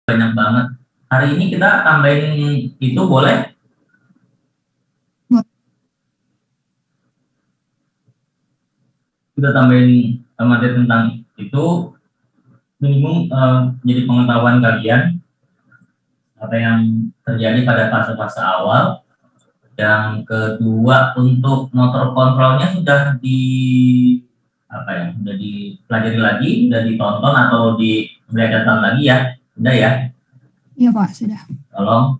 banyak banget. Hari ini kita tambahin itu boleh? Kita tambahin materi tentang itu minimum jadi pengetahuan kalian apa yang terjadi pada fase-fase awal. Yang kedua, untuk motor kontrolnya sudah sudah dipelajari lagi, sudah ditonton atau dibelajarkan lagi ya, sudah ya? Iya Pak, sudah. Tolong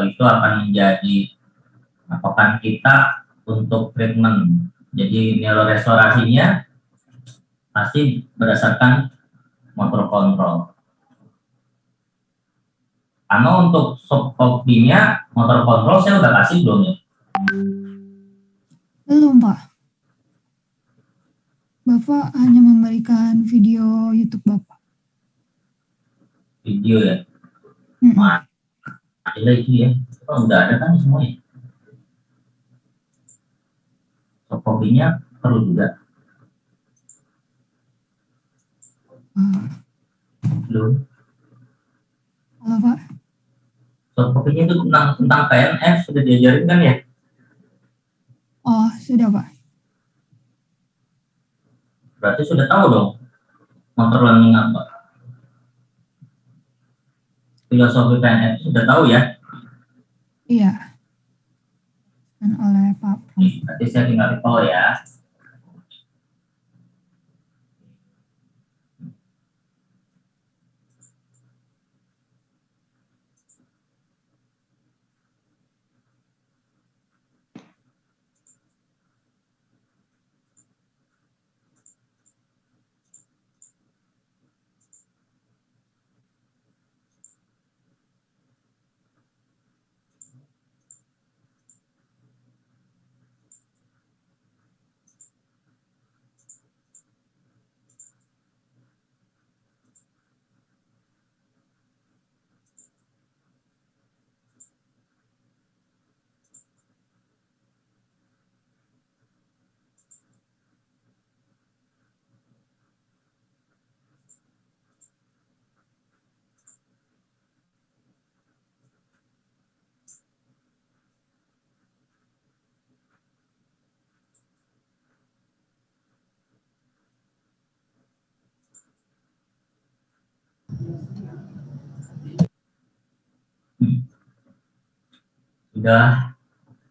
itu akan menjadi patokan kita untuk treatment. Jadi neurorestorasinya pasti berdasarkan motor kontrol. Karena untuk soft-copy-nya motor kontrol saya udah kasih belum ya? Belum Pak. Bapak hanya memberikan video YouTube Bapak. Video ya? Ada itu ya? Oh, udah ada kan semuanya? Soft-copy-nya perlu juga. Belum. Halo Pak. Soft-copy-nya itu tentang PNS sudah diajarin kan ya? Oh, sudah Pak. Berarti sudah tahu dong motor learning apa? Filosofi PNS sudah tahu ya? Iya. Dan oleh Pak. Nanti saya tinggal recall ya. Sudah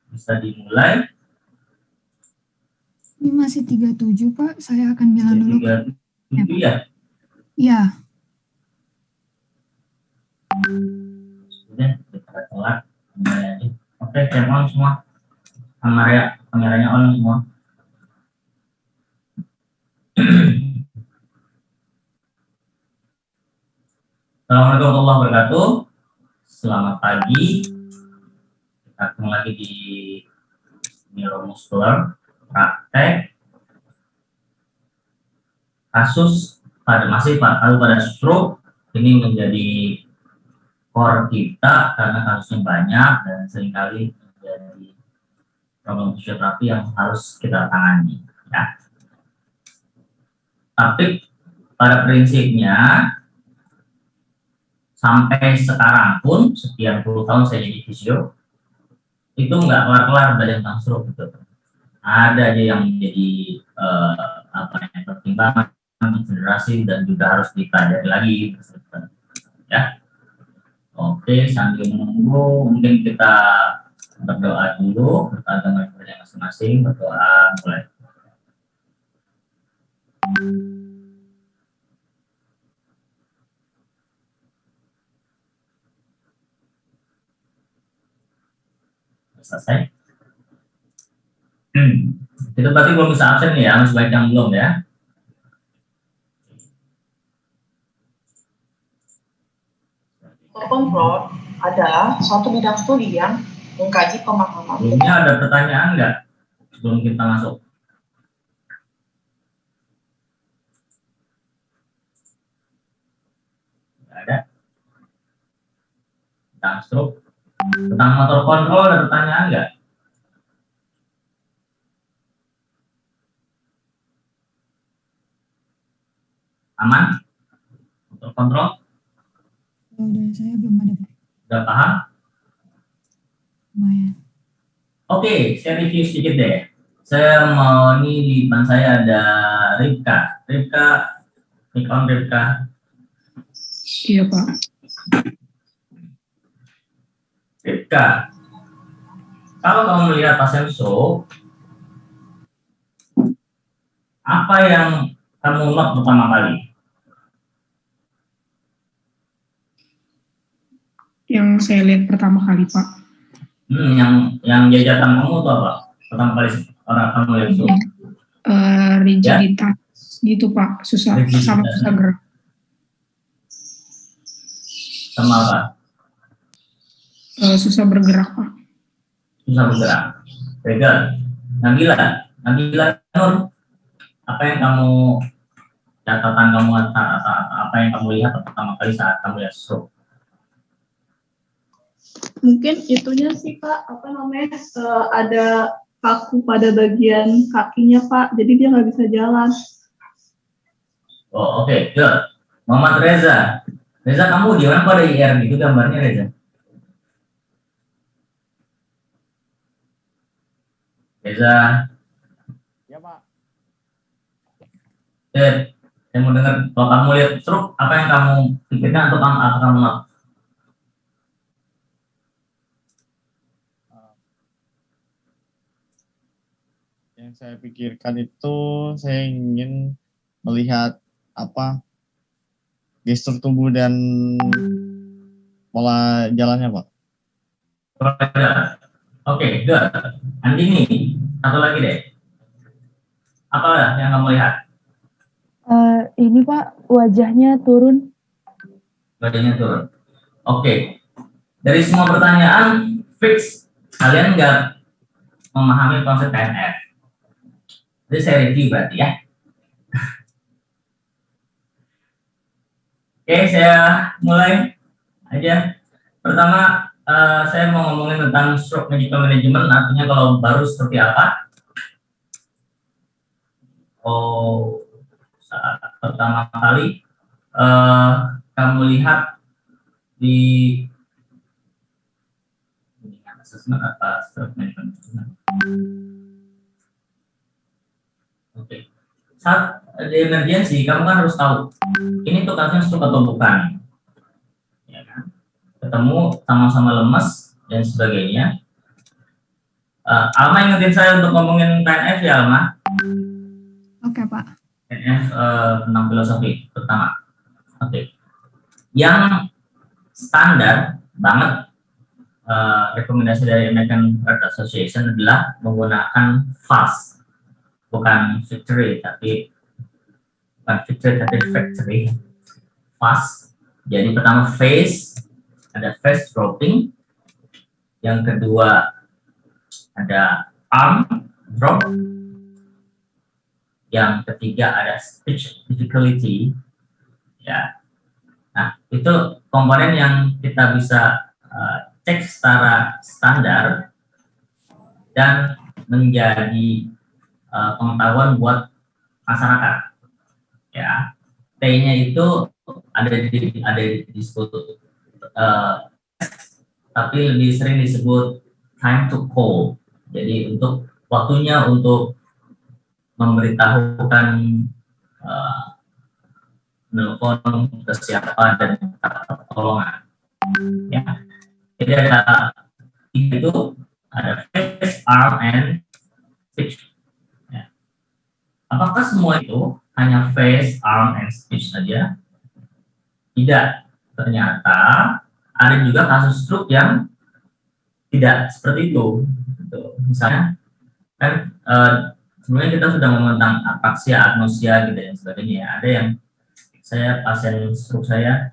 bisa dimulai. Ini masih 37 Pak, saya akan bilang dulu. 37 ya? Iya. Sudah, kita telat. Oke, cam on semua. Kameranya on semua. Assalamualaikum warahmatullahi wabarakatuh. Selamat pagi. Kita ketemu lagi di neuromuscular praktek kasus masih pada stroke. Ini menjadi core kita karena kasusnya banyak dan seringkali menjadi problem fisioterapi yang harus kita tangani ya. Tapi pada prinsipnya sampai sekarang pun sekian puluh tahun saya jadi fisio itu nggak kelar-kelar belajar tentang stroke gitu. Ada aja yang menjadi pertimbangan konsiderasi dan juga harus dipelajari lagi ya. Oke, sambil menunggu mungkin kita berdoa dulu, berdoa dengan masing-masing, berdoa mulai. Selesai. Itu berarti belum bisa absen ya, masih banyak yang belum ya. Kontrol adalah suatu bidang studi yang mengkaji pemahaman. Sebelumnya ada pertanyaan nggak sebelum kita masuk? Nggak ada. Tentang stroke, tentang motor kontrol ada pertanyaan nggak? Aman? Terkontrol? Kalau dari saya belum ada, Pak. Udah paham? Lumayan. Oke, saya review sedikit deh. Saya mau ini di depan saya ada Ripka. Ripka, mic on Ripka. Iya, Pak. Ripka, kalau kamu melihat pasien show, apa yang kamu note pertama kali? Yang saya lihat pertama kali, Pak. Yang jajatan kamu itu apa? Pertama kali orang kamu lihat show. Rigiditas gitu, Pak. Susah, Rigiditas. sama susah gerak. Sama apa? Susah bergerak, Pak. Susah bergerak. Regal. Nabila Nur, apa yang kamu catatan kamu atau apa yang kamu lihat pertama kali saat kamu lihat stroke? Mungkin itunya sih Pak, ada kaku pada bagian kakinya Pak, jadi dia nggak bisa jalan. Oh, oke, good. Muhammad Reza. Reza, kamu di mana? Kok ada IR gitu gambarnya, Reza? Reza. Ya, Pak. Saya mau dengar, kalau kamu lihat stroke, apa yang kamu pikirkan atau kamu not? Yang saya pikirkan itu saya ingin melihat gestur tubuh dan pola jalannya, Pak. Oke, good. Andini, satu lagi deh. Apa yang kamu lihat? Ini Pak, wajahnya turun. Badannya turun. Oke. Dari semua pertanyaan, fix kalian nggak memahami konsep PNF. Jadi saya review berarti ya. Oke, saya mulai aja. Pertama, saya mau ngomongin tentang stroke medical management, artinya kalau baru seperti apa. Saat pertama kali kamu lihat di assessment atau stroke management. Oke. Saat di emergency, kamu kan harus tahu ini tuh kasusnya stroke atau bukan. Ya kan? Ketemu sama-sama lemes dan sebagainya. Alma ingetin saya untuk ngomongin PNF ya, Alma. Oke, Pak. PNF tentang filosofi pertama. Oke. Yang standar banget rekomendasi dari American Heart Association adalah menggunakan FAST, bukan victory tapi FAST. Jadi pertama phase, ada phase dropping, yang kedua ada arm drop, yang ketiga ada speech difficulty, ya. Nah, itu komponen yang kita bisa cek secara standar dan menjadi pengetahuan buat masyarakat. Ya, T-nya itu ada disebut tapi lebih sering disebut time to call. Jadi untuk waktunya untuk memberitahukan nelfon ke siapa dan pertolongan. Ya. Jadi ada tiga itu, ada face, arm, and speech. Ya. Apakah semua itu hanya face, arm, and speech saja? Tidak. Ternyata ada juga kasus stroke yang tidak seperti itu. Misalnya kan sebenarnya kita sudah ngomong tentang apraksia, agnosia gitu dan sebagainya. Ada yang pasien stroke saya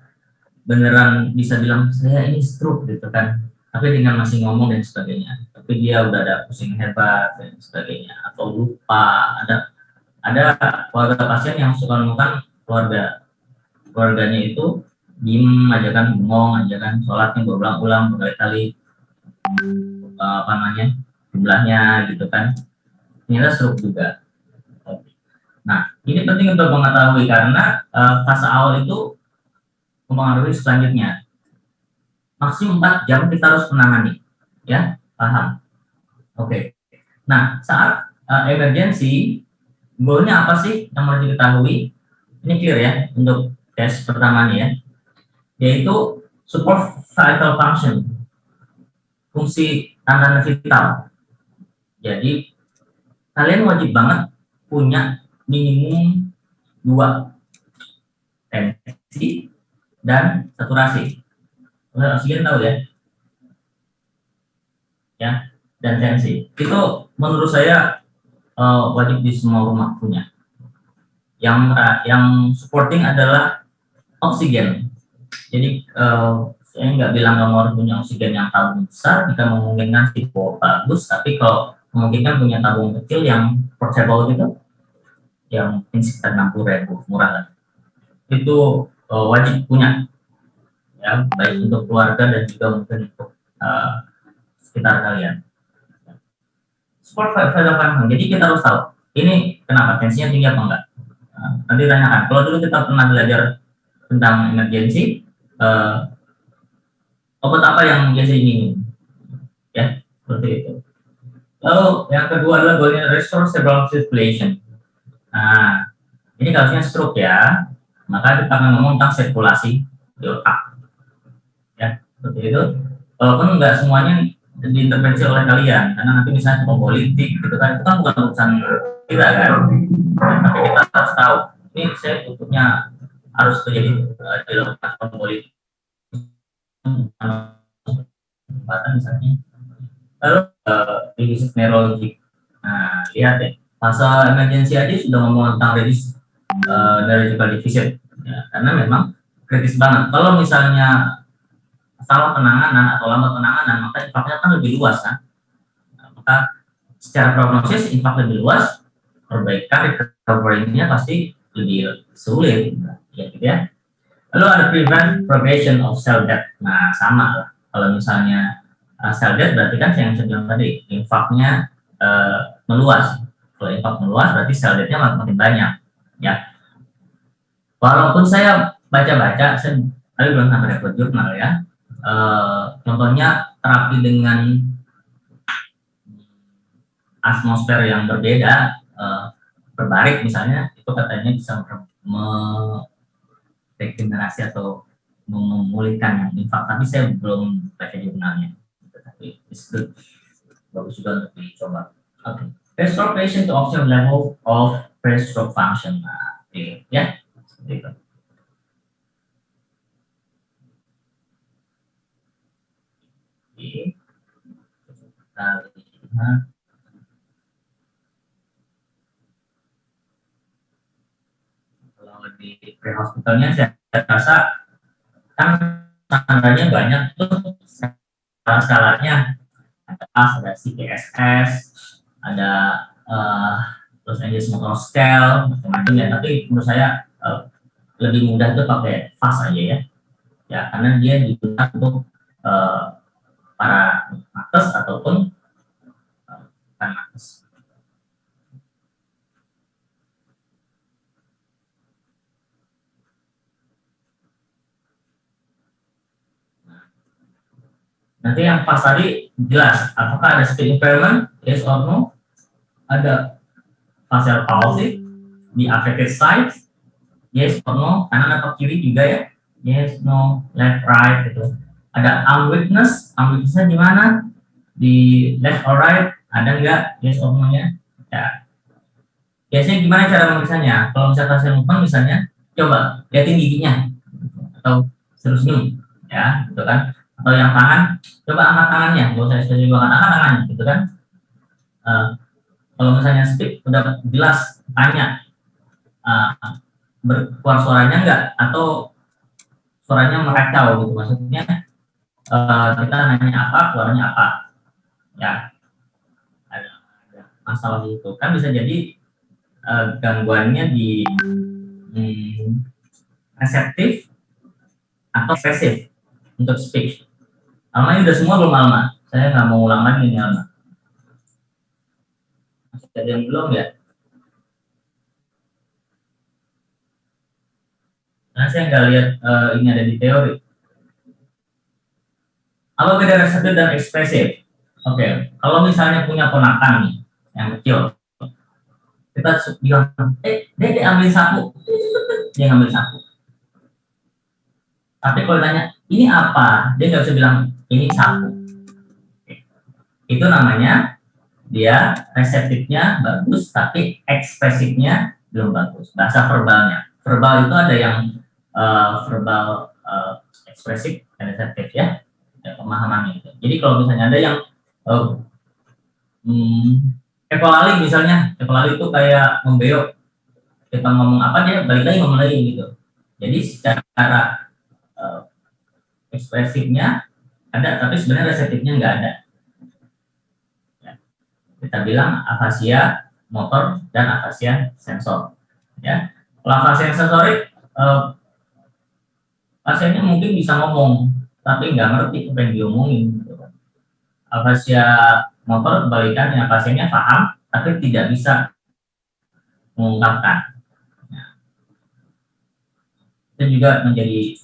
beneran bisa bilang saya ini stroke gitu kan, tapi dengan masih ngomong dan sebagainya, tapi dia udah ada pusing hebat dan sebagainya, atau lupa. Ada keluarga pasien yang suka menemukan keluarganya itu diem aja kan, bengong aja kan, sholatnya berulang-ulang berkali-kali jumlahnya gitu kan, ternyata stroke juga. Nah, ini penting untuk mengetahui karena fase awal itu mempengaruhi selanjutnya. Maksimum 4 jam kita harus menangani, ya, paham? Oke. Nah, saat emergency, goalnya apa sih yang harus diketahui? Ini clear ya untuk tes pertama nih ya, yaitu support vital function, fungsi tanda vital. Jadi kalian wajib banget punya minimum 2, tensi dan saturasi. Oksigen tahu ya, ya, dan tensi. Itu menurut saya wajib di semua rumah punya. Yang supporting adalah oksigen. Jadi saya nggak bilang kamu harus punya oksigen yang tabung besar, jika memungkinkan sih bagus, tapi kalau memungkinkan punya tabung kecil yang portable gitu, yang mungkin sekitar 60.000, murah lah. Itu wajib punya, ya, baik untuk keluarga dan juga mungkin untuk sekitar kalian. Support vital function. Jadi kita harus tahu ini kenapa tensinya tinggi apa enggak. Nanti tanyakan. Kalau dulu kita pernah belajar tentang emergency, obat apa yang biasa diminum, ya, seperti itu. Lalu yang kedua adalah goalnya restore cerebral circulation. Nah, ini kasusnya stroke ya, maka kita akan ngomong tentang sirkulasi di otak, ya, seperti itu. Walaupun nggak semuanya diintervensi oleh kalian, karena nanti misalnya politik gitu kan, itu kan bukan urusan kita kan, tapi kita harus tahu ini saya tutupnya harus terjadi di dalam politik misalnya. Lalu reduce neurologic. Nah, lihat ya, fase emergency aja sudah ngomong tentang reduce neurological deficit, ya, karena memang kritis banget. Kalau misalnya salah penanganan atau lambat penanganan, maka impaknya kan lebih luas kan. Nah, maka secara prognosis impak lebih luas, perbaikan recovery-nya pasti lebih sulit, ya gitu ya. Lalu ada prevent progression of cell death. Nah, sama lah. Kalau misalnya cell death berarti kan yang saya bilang tadi, impaknya meluas. Kalau impak meluas berarti cell death-nya makin banyak, ya. Walaupun saya baca-baca, saya tadi belum sampai dapat jurnal ya. Contohnya terapi dengan atmosfer yang berbeda, berbarik misalnya, itu katanya bisa regenerasi atau memulihkan infak, tapi saya belum baca jurnalnya. Tapi itu bagus juga untuk dicoba. Oke. Restore patient to optimal level of pre-stroke function. Nah, oke, ya, seperti itu. Kita lihat. Kalau di pre-hospitalnya saya rasa kan standarnya banyak tuh, skalanya ada AS, ada CPSS, ada Los Angeles Motor Scale, macam-macam ya. Tapi menurut saya lebih mudah tuh pakai FAST aja ya, ya, karena dia digunakan untuk para nakes ataupun bukan nakes. Nanti yang pas tadi jelas, apakah ada speed impairment, yes or no, ada facial palsy di affected sites, yes or no, kanan atau kiri juga ya, yes, no, left, right gitu. Ada arm weakness-nya di mana? Di left or right, ada nggak? Yes or no-nya? Ya. Biasanya gimana cara memeriksanya? Kalau misalkan saya lupa misalnya, coba lihatin giginya atau senyum, ya, gitu kan? Atau yang tangan, coba angkat tangannya, nggak usah spesifik banget, angkat tangannya, gitu kan? Kalau misalnya speak udah jelas, tanya berkeluar suaranya nggak, atau suaranya meracau gitu, maksudnya kita nanya apa, keluarnya apa, ya, ada masalah itu kan bisa jadi gangguannya di reseptif atau pasif untuk speech. Alma ini udah semua belum Alma? Saya nggak mau ulang lagi nih Alma. Masih ada yang belum ya? Karena saya nggak lihat ini ada di teori. Apa beda reseptif dan ekspresif? Oke, kalau misalnya punya ponakan nih, yang kecil, kita bilang, Dede ambil sapu, dia ngambil sapu. Tapi kalau ditanya, ini apa? Dia nggak bisa bilang, ini sapu. Itu namanya, dia reseptifnya bagus, tapi ekspresifnya belum bagus. Bahasa verbalnya. Verbal itu ada yang verbal ekspresif dan reseptif ya, pemahamannya itu. Jadi kalau misalnya ada yang ekolali misalnya, ekolali itu kayak membeok. Kita ngomong apa dia balik lagi ngomong lagi gitu. Jadi secara ekspresifnya ada, tapi sebenarnya reseptifnya nggak ada. Ya. Kita bilang afasia motor dan afasia sensor. Ya, kalau afasia sensorik pasiennya mungkin bisa ngomong, tapi nggak ngerti apa yang diomongin. Gitu. Afasia motor kebalikannya, pasiennya paham, tapi tidak bisa mengungkapkan. Nah, itu juga menjadi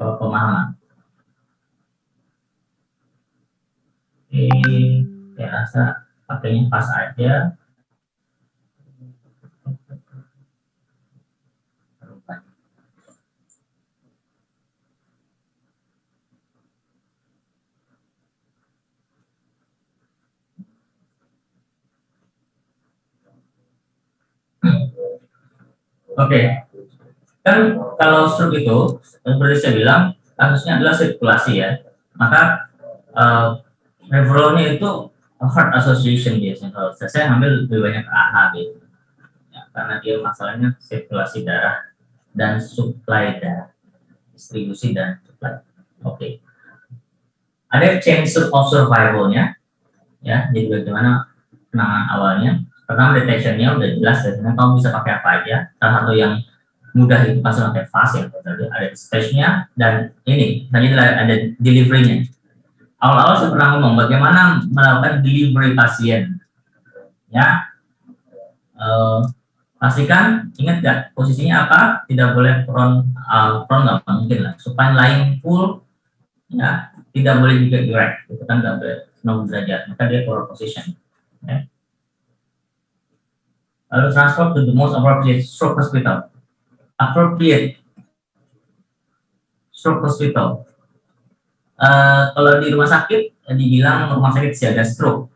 pemahaman. Oke, saya rasa pakainya pas aja. Oke, kan kalau stroke itu seperti saya bilang kasusnya adalah sirkulasi ya, maka referralnya itu heart association biasanya. Kalau saya ambil lebih banyak AH gitu, ya, karena dia masalahnya sirkulasi darah dan supply darah, distribusi dan supply. Oke, ada change of survivalnya, ya. Jadi bagaimana penanganan awalnya? Pertama detectionnya udah jelas, biasanya kamu bisa pakai apa aja. Salah satu yang mudah itu pasti pakai fast ya, ada stage-nya dan ini tadi ada delivery-nya. Awal-awal saya pernah ngomong bagaimana melakukan delivery pasien, ya. Pastikan ingat gak posisinya apa? Tidak boleh prone nggak mungkin lah. Supine lying full, ya. Tidak boleh juga erect, itu kan nggak boleh 90 derajat, maka dia forward position. Ya. Lalu transport to the most appropriate stroke hospital. Appropriate stroke hospital. Kalau di rumah sakit dibilang rumah sakit siaga stroke.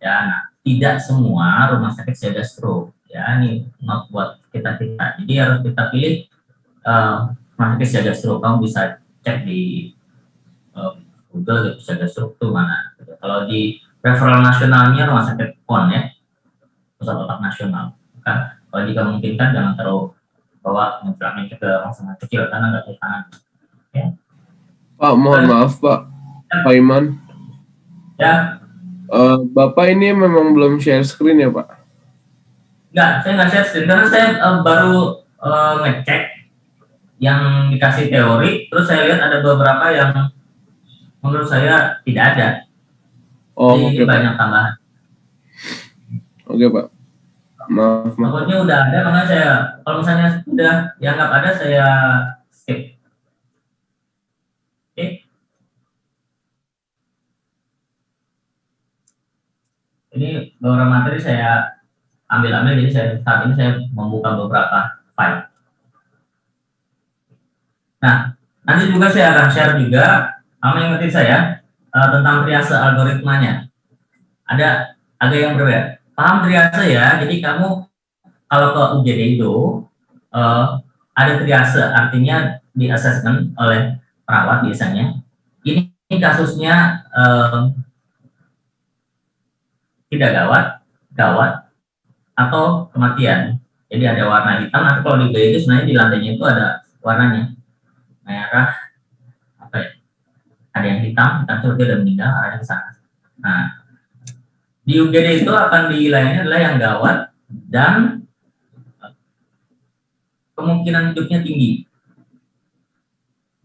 Ya, nah, tidak semua rumah sakit siaga stroke. Ya, ini not buat kita. Jadi harus kita pilih rumah sakit siaga stroke. Kamu bisa cek di Google siaga stroke itu mana. Kalau di referral nasionalnya rumah sakit PON ya. Pusat otak nasional. Kan, kalau jika memungkinkan jangan taruh bawa mencelaknya ke orang sangat kecil karena nggak ada tangan. Ya. Pak, mohon maaf Pak, Pak Iman. Ya. Bapak ini memang belum share screen ya Pak? Enggak, saya nggak share screen karena saya baru ngecek yang dikasih teori, terus saya lihat ada beberapa yang menurut saya tidak ada. Oh, jadi oke, banyak Pak. tambahan. Oke Pak, maaf. Pokoknya udah ada, makanya saya kalau misalnya sudah dianggap ada saya skip. Oke. Ini beberapa materi saya ambil, jadi saat ini saya membuka beberapa file. Nah, nanti juga saya akan share juga sama yang ngerti saya tentang triase algoritmanya. Ada yang berbeda. Paham triase ya? Jadi kamu kalau ke UGD itu ada triase, artinya di assessment oleh perawat biasanya. Ini kasusnya tidak gawat, atau kematian. Jadi ada warna hitam, atau kalau di UGD itu sebenarnya di lantainya itu ada warnanya merah, apa ya? Ada yang hitam seperti udah meninggal, arahnya ke sana. Nah, di UGD itu akan dinilainya adalah yang gawat dan kemungkinan hidupnya tinggi.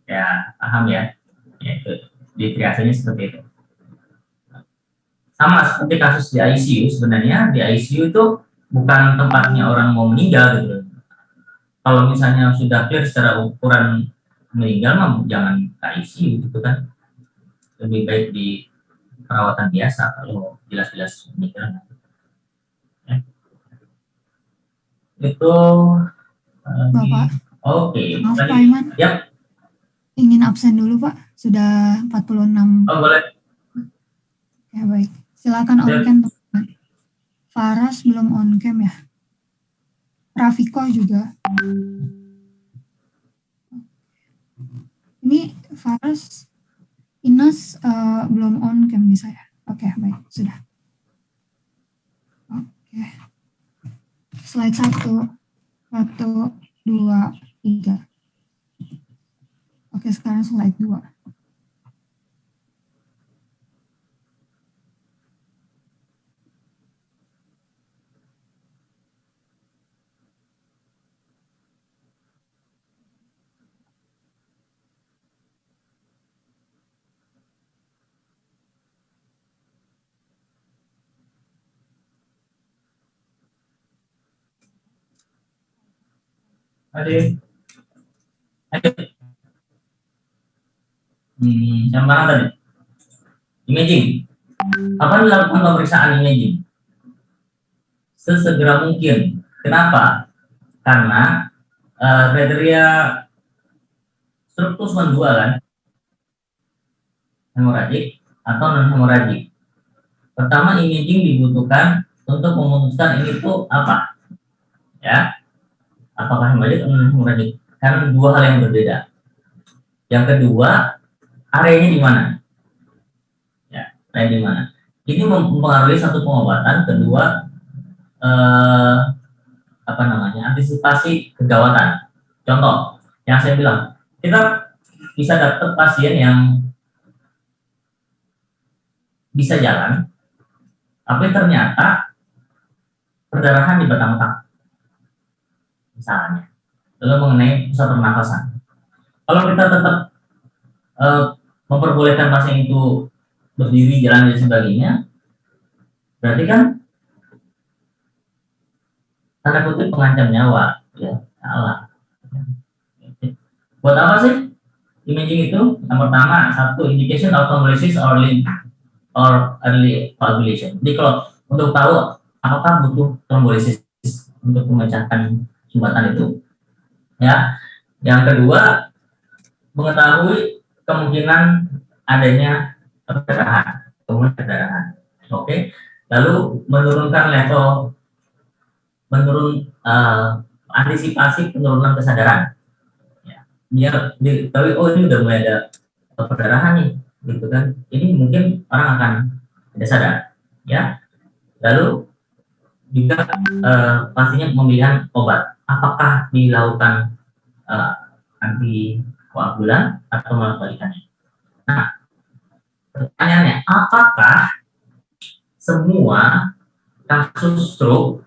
Ya, paham ya? Ya itu di triasenya seperti itu. Sama seperti kasus di ICU, sebenarnya di ICU itu bukan tempatnya orang mau meninggal gitu. kalau misalnya sudah clear secara ukuran meninggal mah jangan ICU gitu kan, lebih baik di perawatan biasa kalau jelas-jelas meninggal. Ya. Itu Bapak, oke. maaf Tadi- Pak Iman. Ya. Ingin absen dulu Pak, sudah 46. Oh boleh. Ya baik, silakan on Ya. cam teman-teman. Faras belum on cam ya. Rafiko juga. Ini Faras, Inas belum on cam di saya. Oke, baik, sudah. Oke. Slide 1. 1, 2, 3. Oke, sekarang slide 2. Adik. Yang mana tadi? Imaging. Kapan dilakukan pemeriksaan imaging? Sesegera mungkin. Kenapa? Karena kriteria struktur dua kan, hemoragik atau non hemoragik. Pertama, imaging dibutuhkan untuk memutuskan ini tuh apa, ya? Apakah hemoragik atau non hemoragik? Karena dua hal yang berbeda. Yang kedua, areanya di mana? Ya, area di mana? Ini mempengaruhi satu pengobatan. Kedua, antisipasi kegawatan. Contoh, yang saya bilang, kita bisa dapat pasien yang bisa jalan, tapi ternyata perdarahan di batang otak, misalnya. Lalu mengenai pusat pernafasan. Kalau kita tetap memperbolehkan pasien itu berdiri, jalan dan sebagainya, berarti kan tanda kutip pengancam nyawa, ya salah. Buat apa sih imaging itu? Yang pertama, satu, indication of thrombolysis or early coagulation. Jadi kalau untuk tahu apakah butuh trombolisis untuk memecahkan sumbatan itu, ya. Yang kedua, mengetahui kemungkinan adanya perdarahan. Oke. Lalu menurunkan level, antisipasi penurunan kesadaran. Ya. Dia diketahui, oh ini udah mulai ada perdarahan nih, gitu kan. Ini mungkin orang akan tidak sadar, ya. Lalu juga pastinya pemilihan obat. Apakah dilakukan antikoagulan atau malah kebalikannya. Nah, pertanyaannya, apakah semua kasus stroke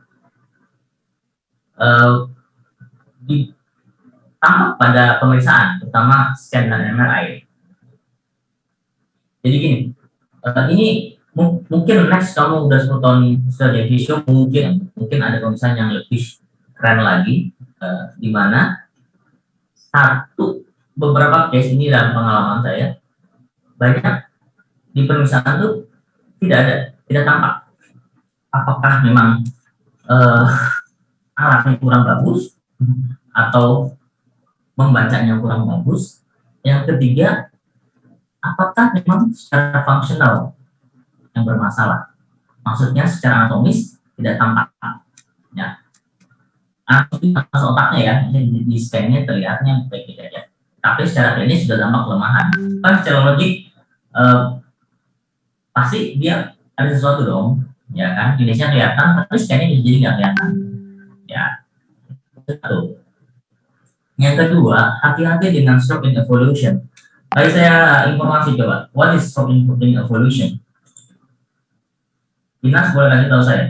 tampak pada pemeriksaan, terutama scan dan MRI? Jadi gini, ini mungkin next kamu udah 10 tahun studi visio, mungkin ada pemeriksaan yang lebih keren lagi, di mana beberapa case ini dalam pengalaman saya, banyak di pemeriksaan itu tidak tampak apakah memang alatnya kurang bagus atau membacanya kurang bagus. Yang ketiga, apakah memang secara fungsional yang bermasalah, maksudnya secara anatomis tidak tampak, ya. Anatomis otaknya ya, di scan-nya terlihatnya baik-baik aja, tapi secara klinis sudah tampak kelemahan. Kan secara logik pasti dia ada sesuatu dong, ya kan, klinisnya kelihatan tapi scan-nya jadi nggak kelihatan, ya. Satu. Yang kedua, hati-hati dengan stroke in evolution. Baik, saya informasi coba, what is stroke in evolution? Dinas boleh kasih tahu saya.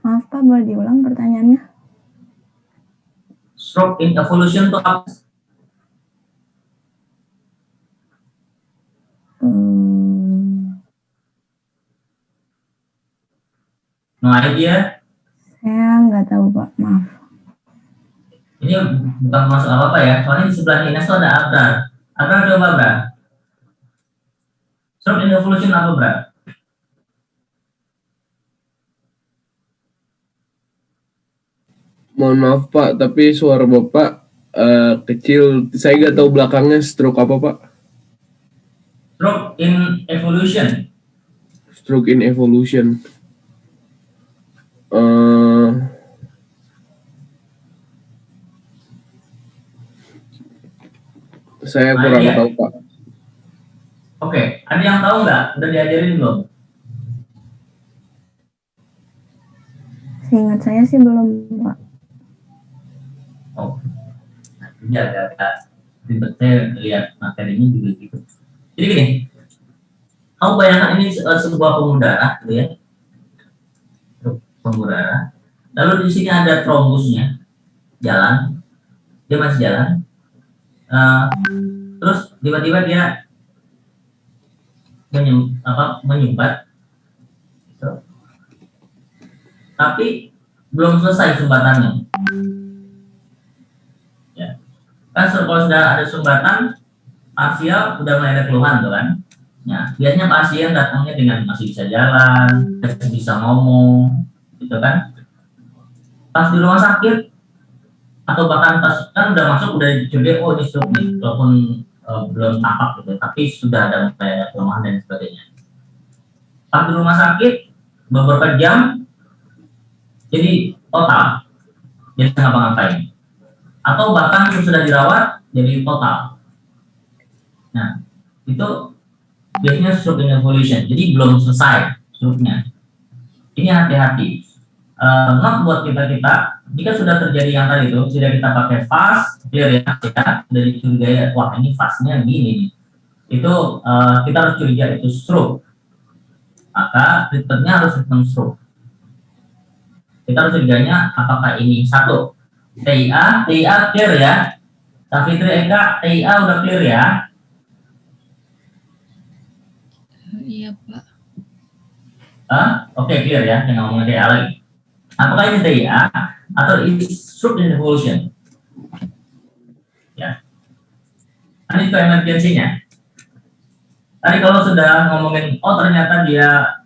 Maaf Pak, boleh diulang pertanyaannya? Stroke in evolution itu apa? No idea? Saya nggak tahu Pak, maaf. Ini bukan masuk apa-apa ya, soalnya di sebelah Ines itu ada Abrar. Abrar coba, Bra. Stroke in evolution apa, Bra? Mohon maaf Pak, tapi suara Bapak kecil. Saya nggak tahu belakangnya stroke apa Pak? Stroke in evolution. Stroke in evolution. Saya kurang Idea? tahu Pak. Oke, ada yang tahu nggak? Udah diajarin belum? Seingat saya sih belum Pak. Oh, nah, ini agak-agak ribet. Saya lihat materinya juga gitu. Jadi gini, kamu bayangkan ini sebuah pembuluh darah, gitu ya, pembuluh darah. Lalu di sini ada trombusnya, jalan, dia masih jalan. Terus tiba-tiba dia menyumbat, gitu. Tapi belum selesai sumbatannya. Ya. Kan kalau sudah ada sumbatan parsial, udah mulai ada keluhan tuh kan. Nah, biasanya pasien datangnya dengan masih bisa jalan, masih bisa ngomong, gitu kan. Pas di rumah sakit atau bahkan pas kan udah masuk udah curiga, oh ini stroke nih, walaupun belum tampak gitu, tapi sudah ada mulai ada keluhan dan sebagainya. Pas di rumah sakit beberapa jam, jadi total, jadi nggak ngapa-ngapain. Atau bahkan sudah dirawat, jadi total. Nah, itu biasanya stroke in evolution, jadi belum selesai stroke-nya. Ini hati-hati. Not buat kita jika sudah terjadi yang tadi itu, sudah kita pakai fast, clear ya, dari curiga, wah ini fastnya gini nih. Itu kita harus curiga itu stroke. Maka treatmentnya harus treatment stroke. Kita harus curiganya apakah ini satu TIA clear ya. Safitri Eka, TIA udah clear ya. Iya Pak. Oke, clear ya, jangan ngomong TIA lagi. Apakah ini TIA atau stroke in evolution? Ya. Ini itu emergensinya. Tadi kalau sudah ngomongin, oh ternyata dia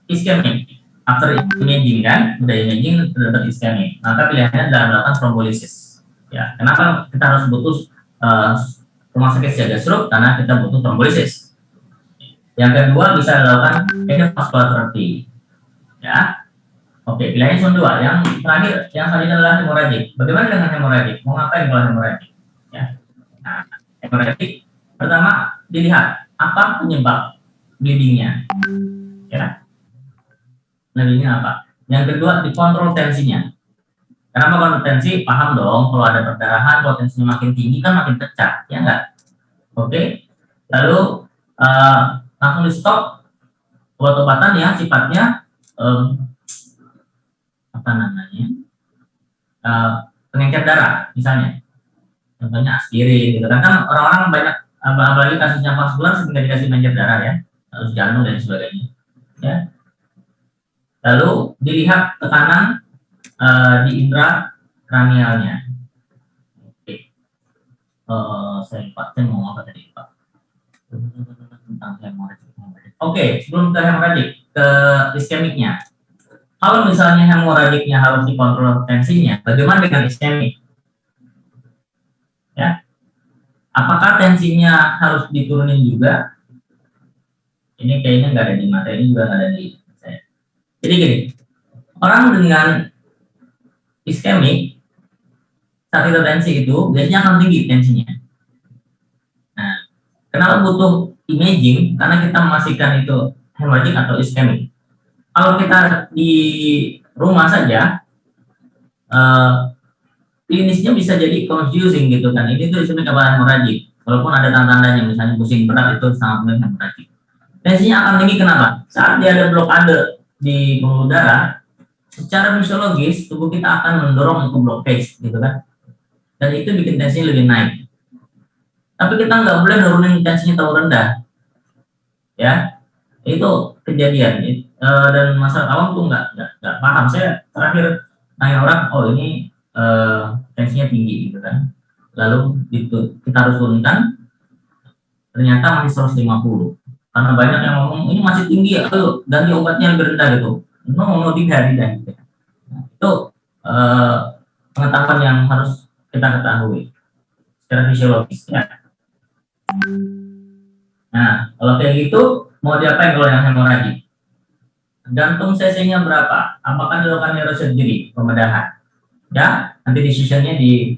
ischemic, after imaging kan, udah imaging terdapat ischemic, maka pilihannya adalah melakukan trombolisis. Ya, kenapa kita harus butuh rumah sakit siaga stroke? Karena kita butuh trombolisis. Yang kedua bisa dilakukan endovascular therapy. Ya. Oke, pilihannya cuma dua. Yang terakhir, yang selanjutnya adalah hemorrhagic. Bagaimana dengan hemorrhagic? Mau ngapain kalau hemorrhagic? Ya. Nah, hemorrhagic pertama dilihat apa penyebab bleedingnya. Ya. Bleedingnya apa? Yang kedua dikontrol tensinya. Kenapa kontrol tensi? Paham dong, kalau ada perdarahan, kalau tensinya makin tinggi kan makin pecah, ya enggak? Oke. Lalu langsung di stop obat-obatan ya sifatnya pengengker darah misalnya, contohnya aspirin gitu kan, orang-orang banyak apalagi kasusnya vaskular sehingga dikasih pengengker darah ya, harus jantung dan sebagainya ya. Lalu dilihat tekanan di intrakranialnya. Oke. Saya mau apa tadi Pak? Tentang hemorrhagic. Oke, sebelum ke hemorrhagic, ke iskemiknya. Kalau misalnya hemorrhagicnya harus dikontrol tensinya, bagaimana dengan iskemik? Ya, apakah tensinya harus diturunin juga? Ini kayaknya nggak ada di materi, juga nggak ada di saya. Jadi gini, orang dengan iskemik saat hipertensi itu biasanya akan tinggi tensinya. Nah, kenapa butuh imaging? Karena kita memastikan itu hemorrhagic atau iskemik. Kalau kita di rumah saja, klinisnya bisa jadi confusing gitu kan. Ini tuh iskemik apa hemorrhagic? Walaupun ada tanda-tandanya, misalnya pusing berat itu sangat mungkin hemorrhagic. Tensinya akan tinggi kenapa? Saat dia ada blokade di pembuluh darah, secara fisiologis tubuh kita akan mendorong untuk blockage gitu kan. Dan itu bikin tensinya lebih naik. Tapi kita nggak boleh nurunin tensinya terlalu rendah. Ya, itu kejadian. dan masyarakat awam tuh nggak paham. Saya terakhir nanya orang, oh ini tensinya tinggi gitu kan, lalu kita harus turunkan, ternyata masih 150 karena banyak yang ngomong ini masih tinggi, ayo ganti obatnya lebih rendah gitu. No tidak gitu. Nah, itu pengetahuan yang harus kita ketahui secara fisiologis ya. Nah, kalau kayak gitu mau diapain kalau yang hemoragik? Gantung cc-nya berapa? Apakah dilakukan neurosurgery, pembedahan? Ya, nanti decision-nya di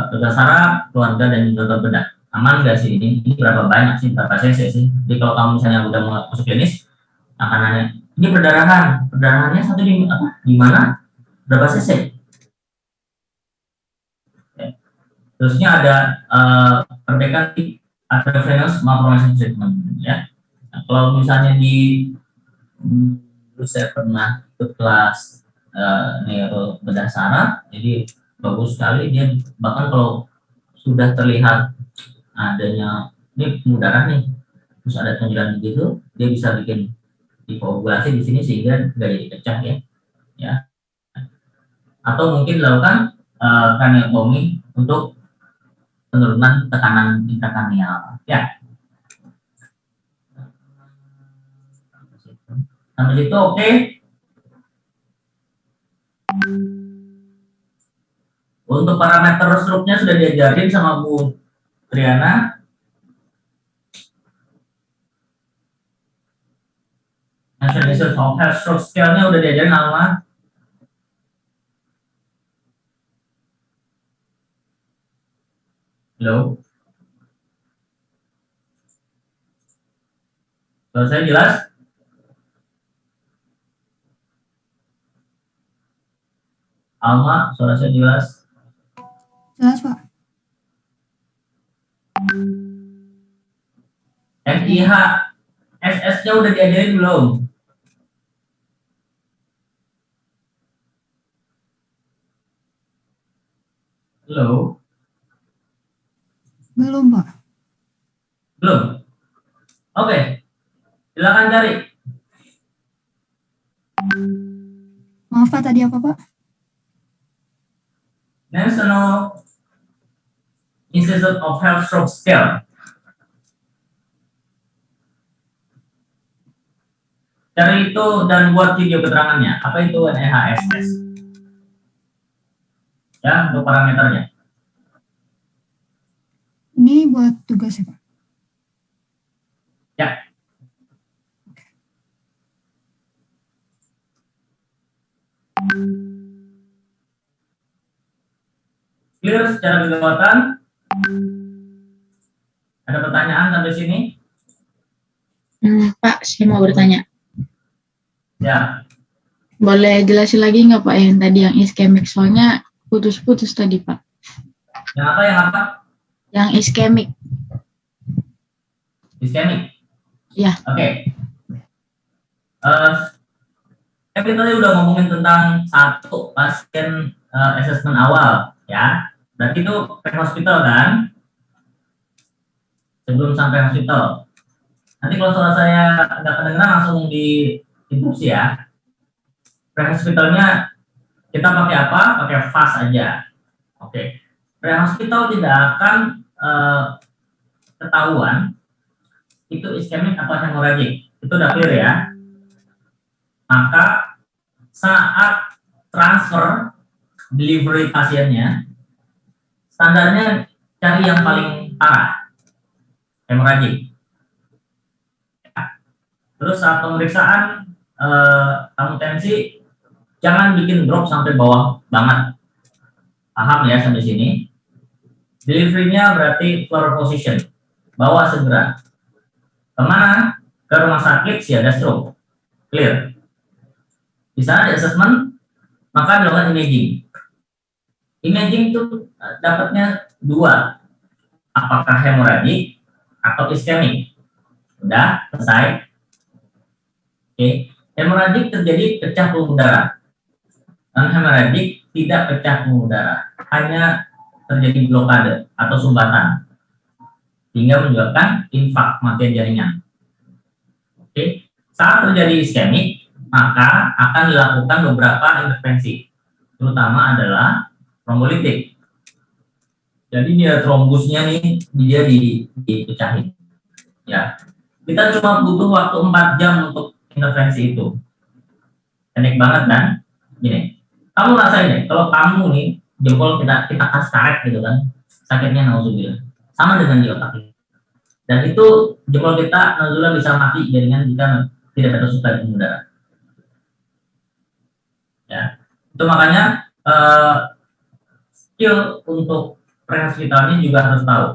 dokter saraf, keluarga, dan dokter bedah. Aman nggak sih ini? Ini berapa banyak sih, berapa cc sih? Jadi kalau kamu misalnya udah mau masuk klinis, akan nanya, ini perdarahannya satu di mana? Berapa cc? Ya. Terusnya ada perbaikan arteriovenous malformation treatment ya. Nah, kalau misalnya dulu saya pernah ikut kelas neuro bedah saraf, jadi bagus sekali dia, bahkan kalau sudah terlihat adanya ini pemudara nih, terus ada tonjolan gitu, dia bisa bikin dikoagulasi di sini sehingga nggak jadi pecah ya. Atau mungkin dilakukan craniotomy untuk penurunan tekanan intrakranial ya. Sampai situ oke. Untuk parameter stroke-nya sudah diajarin sama Bu Triana. National Institute of Health Stroke Scale-nya udah diajarin sama Halo. Kalau saya jelas? Alma, suara saya jelas? Jelas, Pak. NIH, SS-nya udah diajarin belum? Halo? Belum, Pak. Belum? Oke. Silakan cari. Maaf, Pak, tadi apa, Pak? National Institute of Health Stroke Scale. Cari itu dan buat video keterangannya. Apa itu NIHSS? Ya, untuk parameternya. Ini buat tugas ya, Pak? Ya. Clear secara keseluruhan? Ada pertanyaan sampai sini? Pak, saya mau bertanya. Ya. Boleh jelasin lagi nggak Pak yang tadi yang iskemik? Soalnya putus-putus tadi Pak. Yang apa? Yang apa? Yang iskemik. Iskemik? Ya. Oke. Kita tadi udah ngomongin tentang satu pasien assessment awal, ya. Berarti itu pre-hospital kan? Sebelum sampai hospital. Nanti kalau suara saya nggak kedengeran langsung diinterupsi ya. Pre-hospitalnya kita pakai apa? Pakai FAST aja. Oke. Pre-hospital tidak akan ketahuan itu iskemik atau hemoragik. Itu udah clear ya. Maka saat transfer delivery pasiennya, standarnya cari yang paling parah, hemoragik. Terus saat pemeriksaan kamu tensi, jangan bikin drop sampai bawah banget. Paham ya sampai sini? Delivery-nya berarti floor position, bawa segera. Kemana? Ke rumah sakit siaga stroke. Clear. Di sana ada assessment, maka dilakukan imaging. Imaging itu dapatnya dua, apakah hemoragik atau iskemik. Udah selesai. Oke, hemoragik terjadi pecah pembuluh darah. Dan hemoragik tidak pecah pembuluh darah, hanya terjadi blokade atau sumbatan, sehingga menyebabkan infak, kematian jaringan. Oke, Saat terjadi iskemik, maka akan dilakukan beberapa intervensi, terutama adalah trombolitik. Jadi dia trombusnya nih dia dipecahin. Ya, kita cuma butuh waktu 4 jam untuk intervensi itu. Pendek banget kan? Gini, kamu rasain deh, kalau kamu nih jempol kita kasih tarik gitu kan, sakitnya nauzubillah. Sama dengan di otak ini. Dan itu jempol kita nauzubillah bisa mati jaringan jika tidak ada suplai udara. Ya, itu makanya skill untuk prehospitalnya juga harus tahu,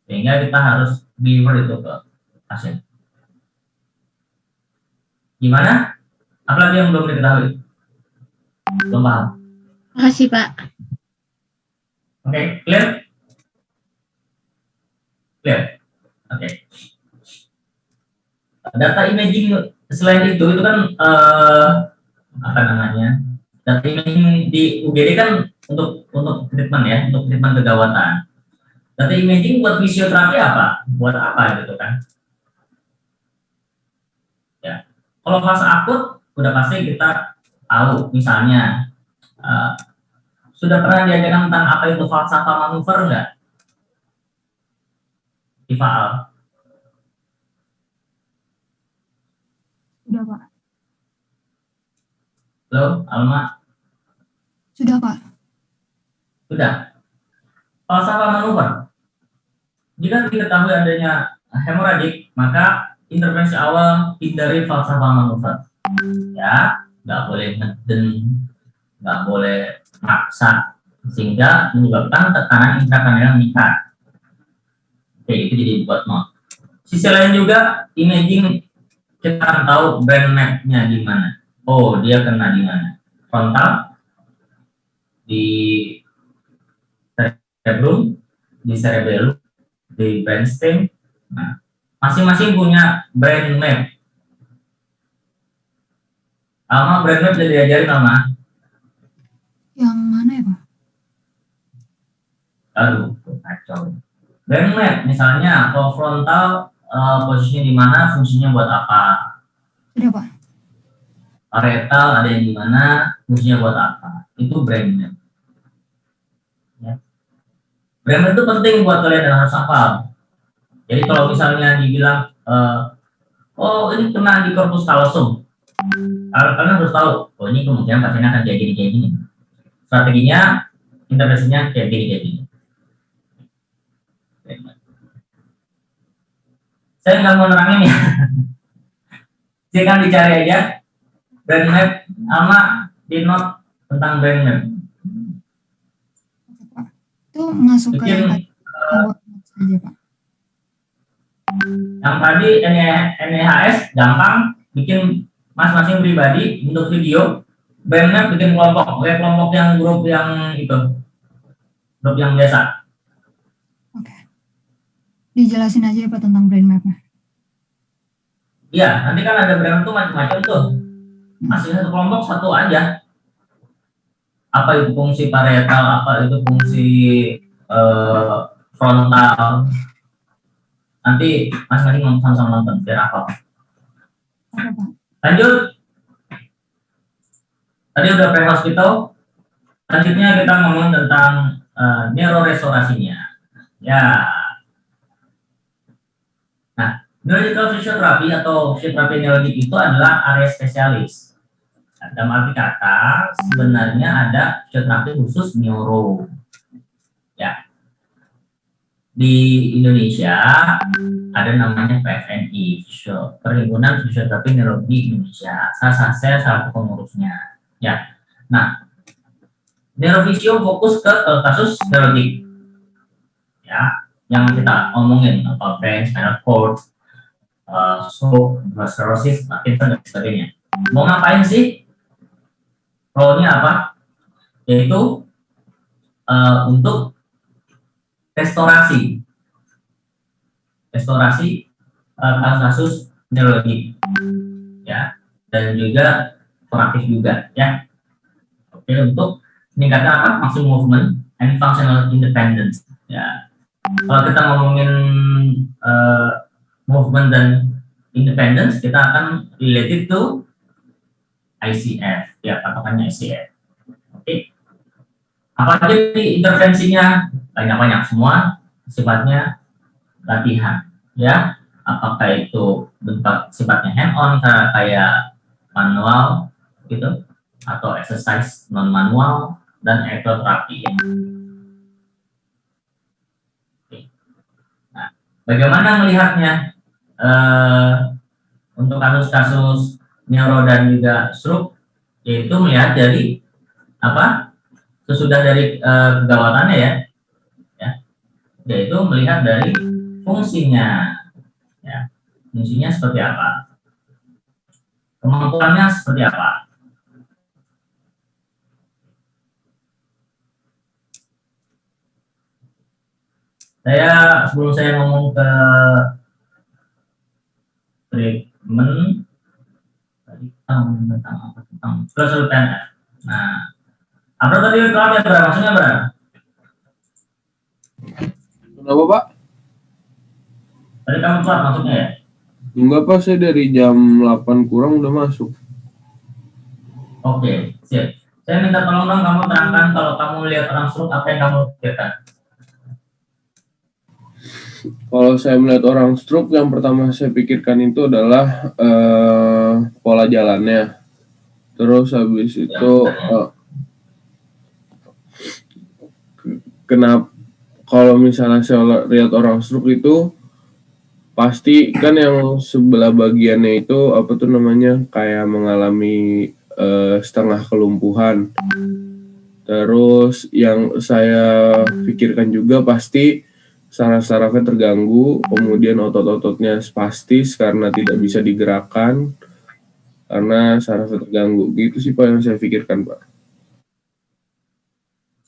sehingga kita harus deliver itu ke pasien. Gimana? Apalagi yang belum diketahui? Belum paham? Makasih, Pak. Oke, clear? Clear? Oke. Data imaging selain itu kan apa namanya? Data imaging di UGD kan untuk treatment ya, untuk treatment kegawatan. Data imaging buat fisioterapi apa? Buat apa gitu kan? Ya, kalau fase akut udah pasti kita tahu, misalnya sudah pernah diajarkan tentang apa itu falsafah manuver enggak? IFAL. Sudah, Pak. Halo, Alma. Sudah, Pak. Sudah. Falsafah manuver. Jika diketahui adanya hemoragik, maka intervensi awal hindari falsafah manuver. Ya, nggak boleh ngeden, nggak boleh maksa, sehingga menyebabkan tekanan intrakranial meningkat. Oke, itu jadi buat not. Sisi lain juga imaging kita akan tahu brain map-nya di mana. Oh, dia kena di mana? Frontal, di cerebrum, di cerebellum, di brainstem. Nah, masing-masing punya brain map. Alma, brain map udah diajarin Alma? Yang mana ya, Pak? Aduh, kacau. Brain map, misalnya kalau frontal posisinya di mana, fungsinya buat apa? Sudah, Pak. Parietal ada yang di mana, fungsinya buat apa? Itu brain map. Ya. Brain map itu penting buat kalian dan harus hafal. Jadi kalau misalnya dibilang, oh ini kena di corpus callosum, kalian harus tahu, oh ini kemungkinan pasiennya akan kayak gini. Strateginya, intervensinya kayak gini. Saya nggak mau nerangin ya. Silakan dicari aja brain map, Alma di note tentang brain map. Itu masuk ke Bikin, yang tadi saja, Pak. yang tadi NEHS gampang, bikin masing-masing pribadi untuk video. Brain map bikin kelompok, kayak kelompok yang grup yang biasa. Oke. Dijelasin aja ya, Pak, tentang brain map-nya. Iya, nanti kan ada brain map tuh macam-macam tuh. Masih satu kelompok satu aja. Apa itu fungsi parietal, apa itu fungsi frontal. Nanti masing-masing sama-sama nonton biar apa. Oke, Pak. Lanjut. Tadi udah pre-hospital. Selanjutnya kita ngomong tentang neurorestorasinya. Ya. Nah, neurological physiotherapy atau fisioterapi neurologik itu adalah area spesialis. Nah, dalam arti kata, sebenarnya ada fisioterapi khusus neuro. Ya. Di Indonesia ada namanya PFNI, Perhimpunan Fisioterapi Neurologi Indonesia. Saya salah satu pengurusnya. Ya. Nah, neurofisio fokus ke kasus neurologik. Ya, yang kita omongin apa brain, spinal cord, stroke, sclerosis, Parkinson dan sebagainya. Mau ngapain sih? Role-nya apa? Yaitu untuk restorasi kasus neurologi, ya, dan juga kuratif juga, ya. Oke, untuk meningkatkan apa? Maximum movement and functional independence, ya. Kalau kita ngomongin movement dan independence, kita akan related to ICF, ya patokannya ICF. Oke. Apa aja intervensinya? Banyak-banyak, semua sifatnya latihan, ya. Apakah itu bentuk sifatnya hand-on kayak manual gitu, atau exercise non manual dan ekoterapi. Nah, bagaimana melihatnya untuk kasus-kasus neuro dan juga stroke, yaitu melihat dari apa sesudah dari kegawatannya ya, yaitu melihat dari fungsinya, ya, fungsinya seperti apa, kemampuannya seperti apa. Sebelum saya ngomong ke treatment, tadi kita ngomong tentang apa, tentang prosedur PNF. Nah, apa tadi telat ya, Bra? Maksudnya, Bra? Kenapa, Pak? Tadi kamu telat maksudnya ya? Enggak, Pak, saya dari jam 8 kurang udah masuk. Oke, siap. Saya minta tolong dong kamu terangkan kalau kamu melihat orang stroke, apa yang kamu pikirkan? Kalau saya melihat orang stroke, yang pertama saya pikirkan itu adalah pola jalannya. Terus habis itu kenapa kalau misalnya saya lihat orang stroke itu pasti kan yang sebelah bagiannya itu apa tuh namanya kayak mengalami setengah kelumpuhan. Terus yang saya pikirkan juga pasti saraf-sarafnya terganggu, kemudian otot-ototnya spastis karena tidak bisa digerakkan karena sarafnya terganggu. Gitu sih Pak yang saya pikirkan, Pak.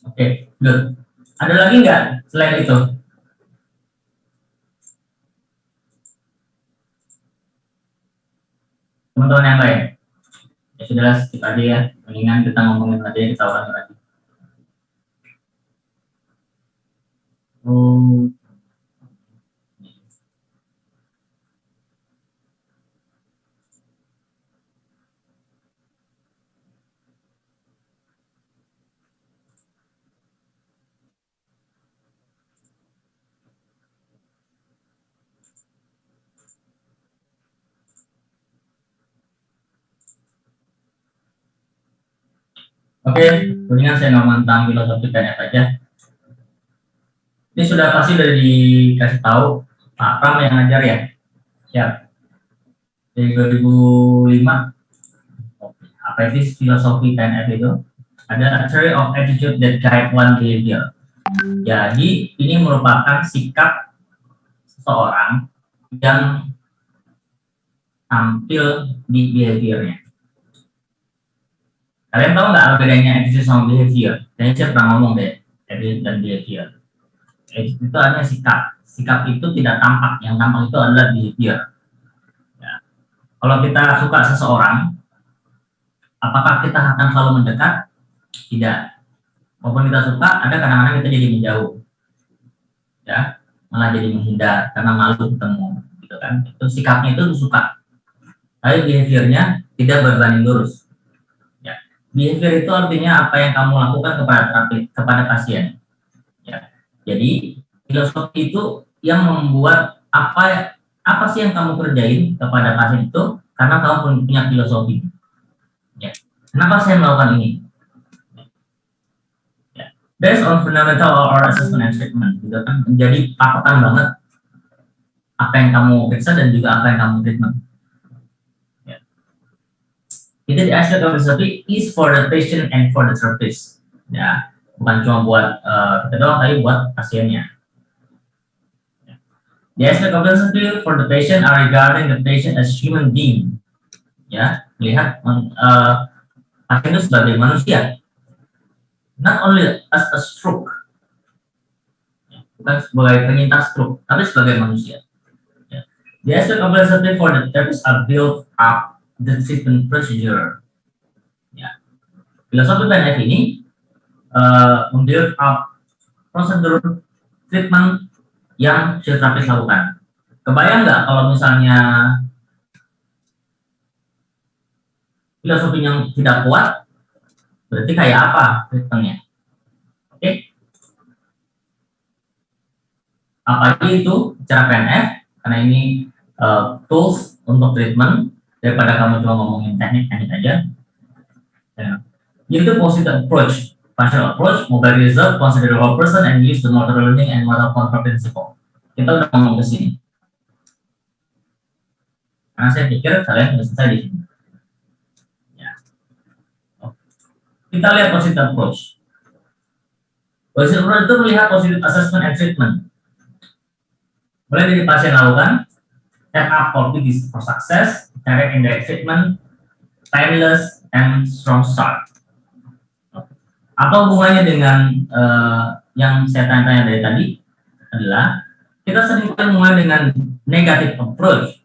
Oke, good. Ada lagi nggak selain itu? Teman-teman yang lain? Ya sudah, skip aja ya. Mendingan kita ngomongin aja, kita ulangi lagi. Oke, mendingan saya ngomong tentang filosofi PNF aja. Ini sudah pasti udah dikasih tahu Pak Pram yang ngajar ya. Siap. Dari 2005. Apa itu filosofi PNF itu? Ada a theory of attitude that guide one behavior. Jadi ini merupakan sikap seseorang yang tampil di behaviornya. Kalian tahu nggak apa bedanya attitude sama behavior? Saya pernah ngomong deh, attitude dan behavior. Attitude itu hanya sikap. Sikap itu tidak tampak, yang tampak itu adalah behavior. Ya. Kalau kita suka seseorang, apakah kita akan selalu mendekat? Tidak. Walaupun kita suka, ada kadang-kadang kita jadi menjauh, ya, malah jadi menghindar karena malu ketemu, gitu kan? Itu sikapnya itu suka, tapi behaviornya tidak berbanding lurus. Ya. Behavior itu artinya apa yang kamu lakukan kepada pasien. Ya. Jadi filosofi itu yang membuat apa sih yang kamu kerjain kepada pasien itu karena kamu punya filosofi. Ya. Kenapa saya melakukan ini? Based on fundamental or assessment and treatment, gitu kan, menjadi patokan banget apa yang kamu periksa dan juga apa yang kamu treatment. Ya. Jadi the aspect of filosofi is for the patient and for the therapist. Ya, bukan cuma buat kita doang, tapi buat pasiennya. Ya. The aspect of philosophy for the patient are regarding the patient as human being. Ya, melihat pasien itu sebagai manusia. Not only as a stroke, bukan sebagai penyintas stroke, tapi sebagai manusia. Yeah. The aspect of philosophy for the therapist are built up the treatment procedure. Yeah. Filosofi PNF ini membuild up prosedur treatment yang si terapis lakukan. Kebayang nggak kalau misalnya filosofi yang tidak kuat, berarti kayak apa treatmentnya? Oke. Apa aja itu cara PNF? Karena ini tools untuk treatment, daripada kamu cuma ngomongin teknik aja. Ya. Yaitu positive approach, functional approach, mobile result, consider the whole person, and use the motor learning and motor control principle. Kita udah ngomong ke sini. Karena saya pikir kalian sudah selesai di sini. Ya. Kita lihat positive approach. Positive approach itu melihat positive assessment and treatment. Mulai dari pasien lakukan, set up opportunities for success, direct and indirect treatment, timeless, and strong start. Apa hubungannya dengan yang saya tanya-tanya dari tadi adalah kita sering mulai dengan negative approach,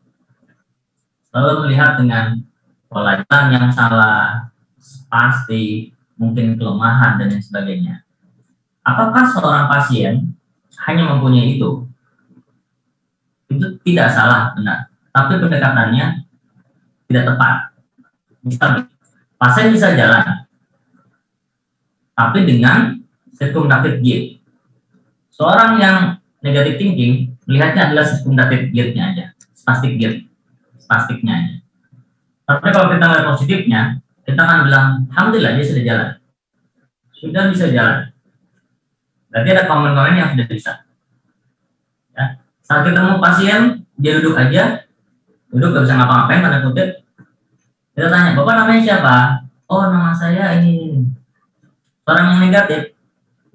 lalu melihat dengan pola jalan yang salah, pasti mungkin kelemahan dan lain sebagainya. Apakah seorang pasien hanya mempunyai itu? Itu tidak salah, benar. Tapi pendekatannya tidak tepat. Misalnya, pasien bisa jalan, tapi dengan circumductive gait. Seorang yang negative thinking melihatnya adalah circumductive gait-nya aja, spastic gait, spastiknya aja. Tapi kalau kita lihat positifnya, kita akan bilang, alhamdulillah dia sudah jalan, sudah bisa jalan. Berarti ada komen-komen yang sudah bisa. Ya. Saat ketemu pasien, dia duduk aja, duduk gak bisa ngapa-ngapain, tanda kutip. Kita tanya, Bapak namanya siapa? Oh, nama saya ini. Orang yang negatif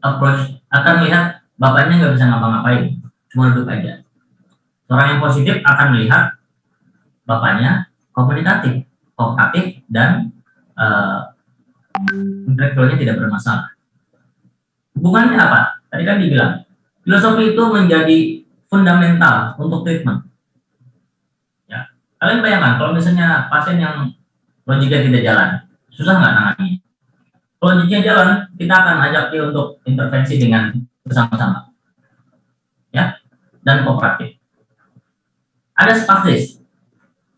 approach akan melihat bapaknya nggak bisa ngapa-ngapain, cuma duduk aja. Orang yang positif akan melihat bapaknya komunikatif, kooperatif, dan intelektualnya tidak bermasalah. Hubungannya apa? Tadi kan dibilang, filosofi itu menjadi fundamental untuk treatment. Ya, kalian bayangkan kalau misalnya pasien yang logiknya tidak jalan, susah nggak nangannya? Kalau logiknya jalan, kita akan ajak dia untuk intervensi dengan bersama-sama, ya, dan kooperatif. Ada spastis.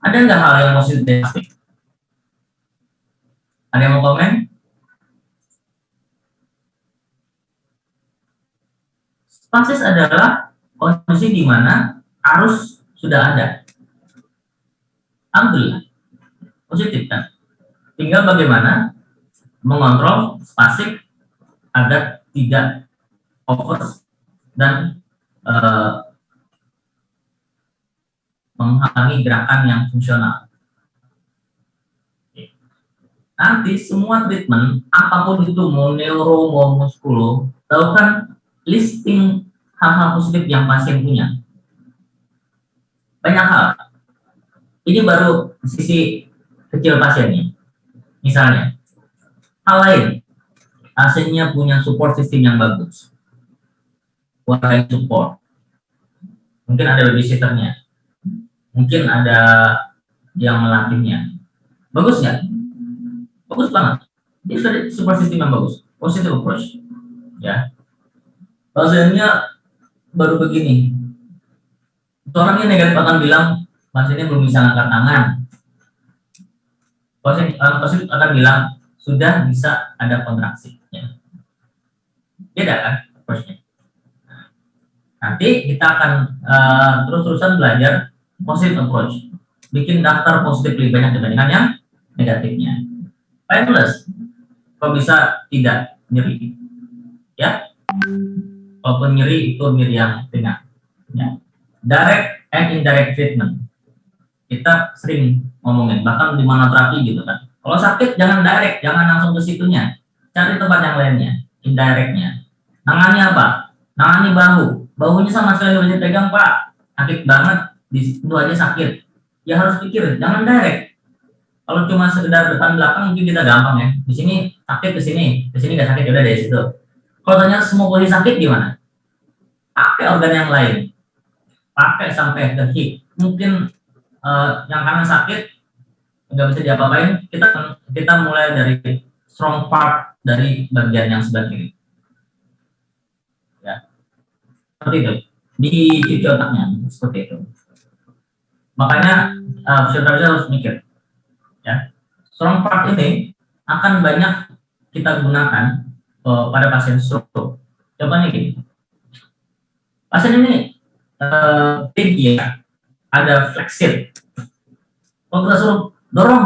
Ada nggak hal yang positif dari spastik? Ada yang mau komen? Spastis adalah kondisi di mana arus sudah ada. Alhamdulillah, positif kan? Tinggal bagaimana mengontrol spastik agar tidak over dan menghalangi gerakan yang fungsional. Nanti semua treatment, apapun itu, mau neuro, mau muskulo, lakukan listing hal-hal positif yang pasien punya. Banyak hal. Ini baru sisi kecil pasiennya. Misalnya, hal lain, pasiennya punya support system yang bagus. Warga support. Mungkin ada babysitternya. Mungkin ada yang melatihnya. Bagus nggak? Bagus banget. Ini sudah support system yang bagus. Positive approach. Ya. Pasiennya baru begini. Orangnya negatif akan bilang, pasiennya belum bisa angkat tangan. Pasien positif akan bilang, sudah bisa ada kontraksi. Ya. Beda kan approach-nya. Nanti kita akan terus-terusan belajar positive approach. Bikin daftar positif lebih banyak dibandingkan yang negatifnya. Painless. Kalau bisa tidak nyeri. Ya. Walaupun nyeri itu nyeri yang ringan. Ya. Direct and indirect treatment. Kita sering ngomongin, bahkan di monoterapi gitu kan. Kalau sakit jangan direct, jangan langsung ke situnya. Cari tempat yang lainnya, indirectnya. Nangani apa? Nangani bahu. Bahunya sama sekali nggak bisa pegang, Pak. Sakit banget, di situ aja sakit. Ya harus pikir, jangan direct. Kalau cuma sekedar depan belakang mungkin kita gampang ya. Di sini sakit, ke sini nggak sakit, udah dari situ. Kalau tanya semua posisi sakit gimana? Pakai organ yang lain. Pakai sampai ke hip. Mungkin yang kanan sakit nggak bisa diapa-apain, kita mulai dari strong part dari bagian yang sebelah kiri. Ya, seperti itu. Dicuci otaknya seperti itu. Makanya fisioterapis harus mikir, ya, strong part ini akan banyak kita gunakan pada pasien stroke. Contohnya gini, pasien ini dia ada flexit. Kalau kita suruh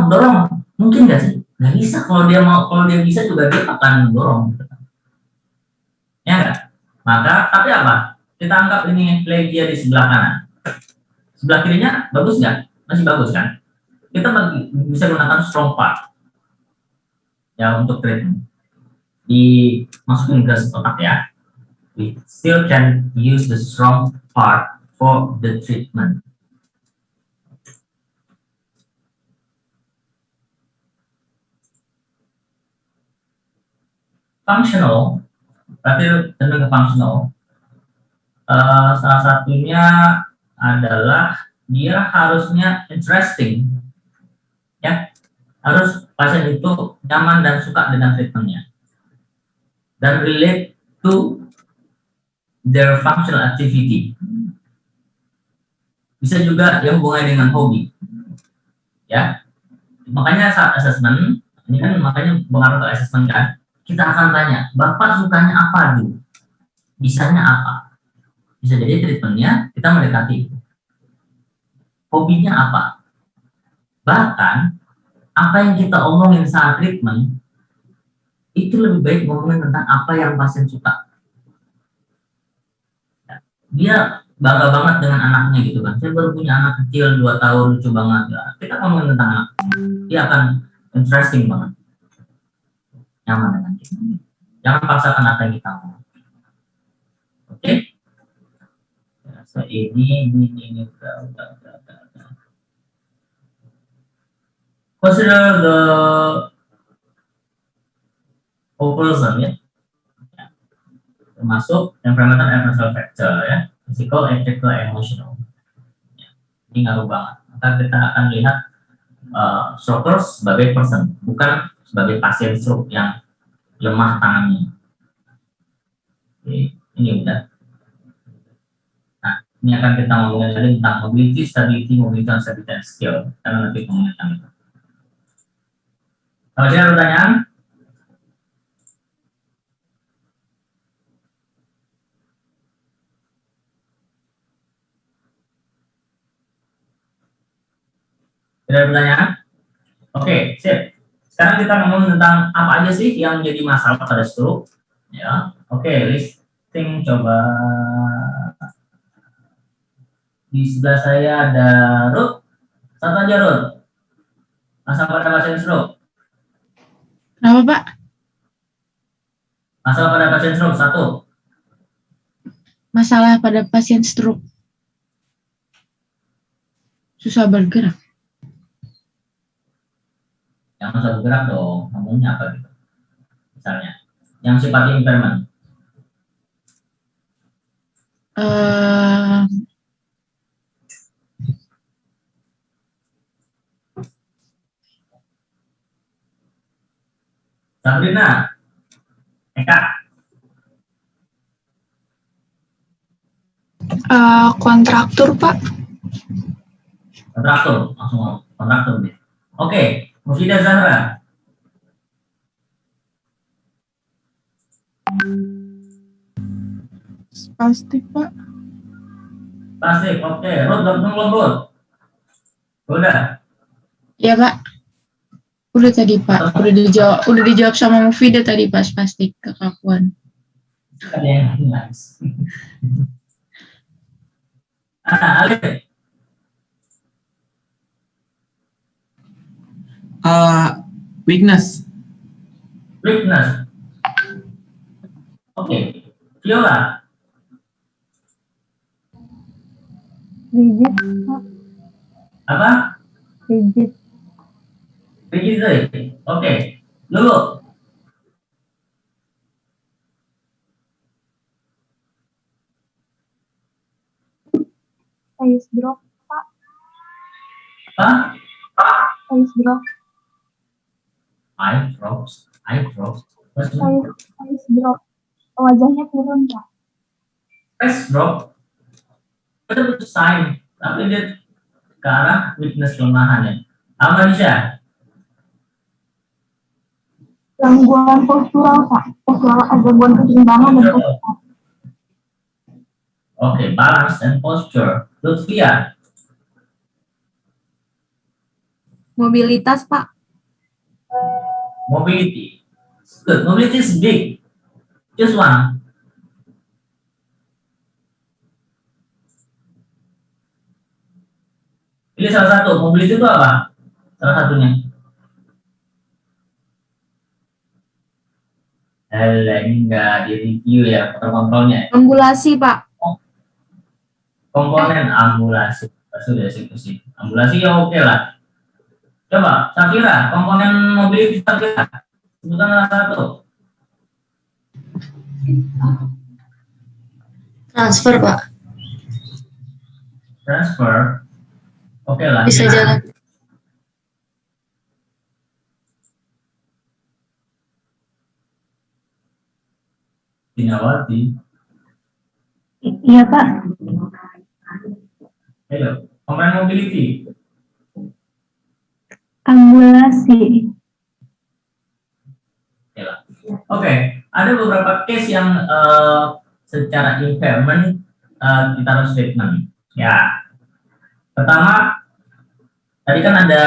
dorong, mungkin nggak sih? Nggak bisa. Kalau dia bisa juga dia akan dorong. Ya nggak? Maka tapi apa? Kita anggap ini plegia di sebelah kanan. Sebelah kirinya bagus nggak? Masih bagus kan? Kita bisa gunakan strong part ya untuk treatment. Dimasukin ke otak ya. We still can use the strong part for the treatment. Functional, berarti cenderung ke functional. Salah satunya adalah dia harusnya interesting, ya, harus pasien itu nyaman dan suka dengan treatmentnya dan relate to their functional activity. Bisa juga yang hubungannya dengan hobi, ya. Makanya saat assessment ini kan makanya pengaruh ke assessment kan, kita akan tanya, Bapak sukanya apa dulu, bisanya apa. Bisa jadi treatmentnya kita mendekati hobinya apa. Bahkan apa yang kita omongin saat treatment itu lebih baik ngomongin tentang apa yang pasien suka. Dia bangga banget dengan anaknya gitu kan. Saya baru punya anak kecil 2 tahun, lucu banget. Ya, kita ngomongin tentang anak, dia akan interesting banget, nyaman dengan kita. Jangan paksakan apa yang kita mau. Oke? So ini udah. Consider the whole person ya, termasuk environmental and social factor ya, physical, ethical, emotional. Ya, ini ngaruh banget. Maka kita akan lihat strokers sebagai person, bukan sebagai pasien stroke yang lemah tangannya. Oke, ini udah. Nah, ini akan kita ngomongin lagi tentang mobility, stability, dan skill. Karena nanti ngomongin tentang itu. Kalau ada pertanyaan? Tidak ada pertanyaan? Oke, sip. Sekarang kita ngomong tentang apa aja sih yang jadi masalah pada stroke. Ya, oke, listing coba. Di sebelah saya ada Ruth. Satu aja Ruth. Masalah pada pasien stroke. Kenapa, Pak? Masalah pada pasien stroke, satu. Masalah pada pasien stroke. Susah bergerak. Yang susah bergerak dong, ngomongnya apa gitu. Misalnya, yang sifatnya impairment. Sabrina, Eka. Kontraktur, Pak. Kontraktur, langsung kontraktur deh. Oke, Mufidah Zahra. Spastik, Pak. Pasti, oke. Ruth, belum Ruth. Udah. Ya, Pak. Udah tadi, Pak. Udah dijawab sama Mufidah tadi, Pak, spastik kekakuan. Ada yang nice. Alif. Weakness. Weakness. Oke. Viola. Rigid, Pak. Apa? Rigid. Rigidity. Oke. Lulu. Ice drop, Pak. Apa? Ice drop. Eye drops. Ice drop. Wajahnya turun, Pak. Face drop. Itu sign. Tapi dia ke arah weakness kelemahan ya. Amanisha. Gangguan postural, Pak. Postural, gangguan keseimbangan dan postural. Oke, balance and posture. Lutfia, Mobilitas, Pak. mobility. Good. Mobility is big. Just one. Pilih salah satu. Mobility itu apa? Salah satunya. Ini enggak di review ya, kontrolnya. Ambulasi, Pak. Komponen ambulasi. Sudah eksekusi. Ambulasi ya oke lah. Coba, Safira, komponen mobility Safira. Sebutkan salah satu. Transfer, Pak. Transfer. Oke lah. Bisa jalan. Dinawati. Iya, Pak. Ayo, komponen mobility. Ambulasi. Oke, ada beberapa case yang secara impairment kita harus treatment. Ya, pertama tadi kan ada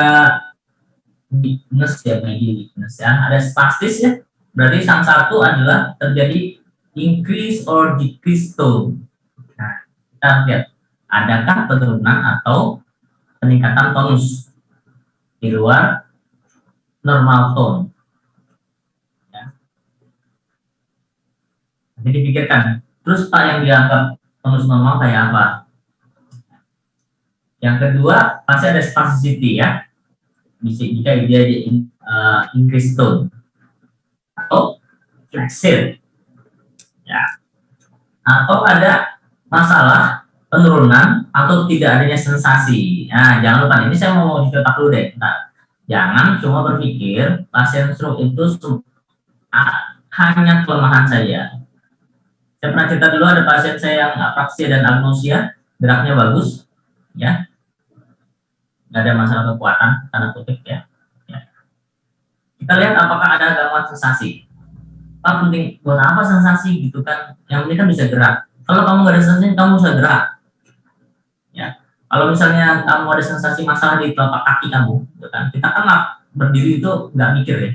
weakness ya, weakness ya, ada spastis ya. Berarti yang satu adalah terjadi increase or decrease tone. Nah, kita lihat adakah penurunan atau peningkatan tonus di luar normal tone. Jadi dipikirkan, terus Pak yang dianggap tonus normal kayak apa? Yang kedua, pasti ada spasticity ya. Bisa jika dia increase tone atau flaccid, ya. Atau ada masalah penurunan atau tidak adanya sensasi. Nah, jangan lupa ini saya mau dicetak dulu deh. Nah, jangan cuma berpikir pasien stroke itu hanya kelemahan saja. Saya pernah cerita dulu ada pasien saya yang apraksia dan agnosia, geraknya bagus, ya, nggak ada masalah kekuatan, tanda kutip ya. Kita lihat apakah ada gangguan sensasi. Pak, penting buat apa sensasi gitu kan? Yang penting kan bisa gerak. Kalau kamu nggak ada sensasi, kamu bisa gerak. Ya, kalau misalnya kamu ada sensasi masalah di telapak kaki kamu, gitu kan? Kita kan berdiri itu nggak mikir ya.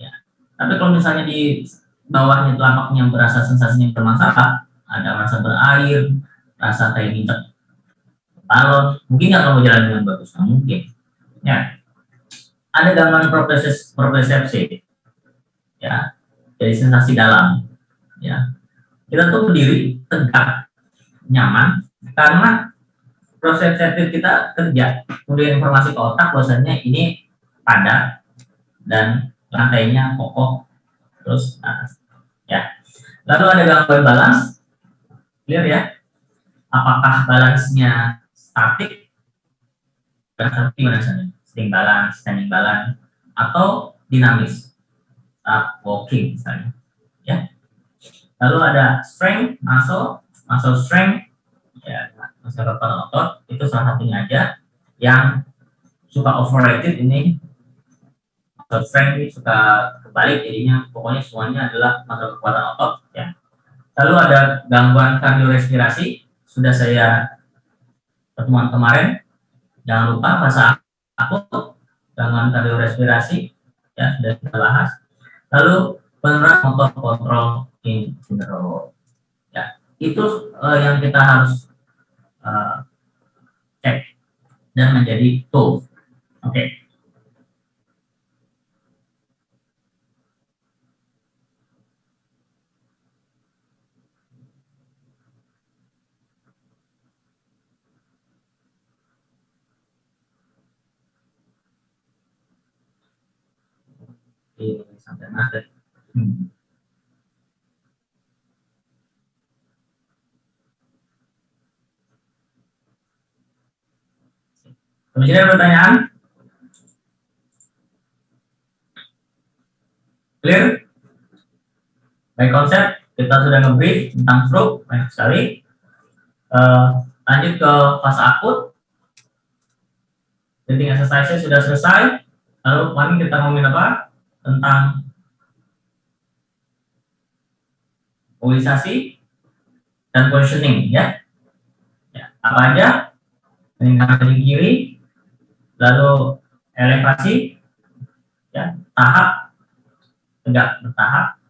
Ya. Tapi kalau misalnya di bawahnya telapaknya berasa sensasinya bermasalah, ada rasa berair, rasa kayak minta balon, mungkin nggak kamu jalan dengan bagus, nggak mungkin. Ya, ada gangguan propriosepsi, ya, dari sensasi dalam, ya. Kita tuh berdiri tegak, nyaman, karena proprioseptif kita kerja, kemudian informasi ke otak, bahwasanya ini padat dan lantainya kokoh. Terus atas, ya. Lalu ada gangguan balance, clear ya? Apakah balance-nya statik, gimana misalnya, sitting balance, standing balance, atau dinamis, saat walking misalnya, ya. Lalu ada strength, muscle strength, ya, muscle otot, itu salah satunya aja yang suka overrated ini. Muscle strength ini suka kebalik, jadinya pokoknya semuanya adalah masalah kekuatan otot ya. Lalu ada gangguan kardiorespirasi, sudah saya pertemuan kemarin, jangan lupa fase akut gangguan kardiorespirasi ya, sudah kita bahas. Lalu penurunan motor kontrol syndrome ya, itu yang kita harus cek dan menjadi tool. Oke. Sampai nanti. Masih ada pertanyaan? Clear? Baik, konsep kita sudah nge-brief tentang stroke, banyak sekali. Lanjut ke fase akut. Breathing exercise sudah selesai. Lalu kemarin kita ngomongin apa? Tentang mobilisasi, dan positioning ya. Apa aja? Peningkatan di kiri, lalu elevasi, ya, tahap, tegak bertahap.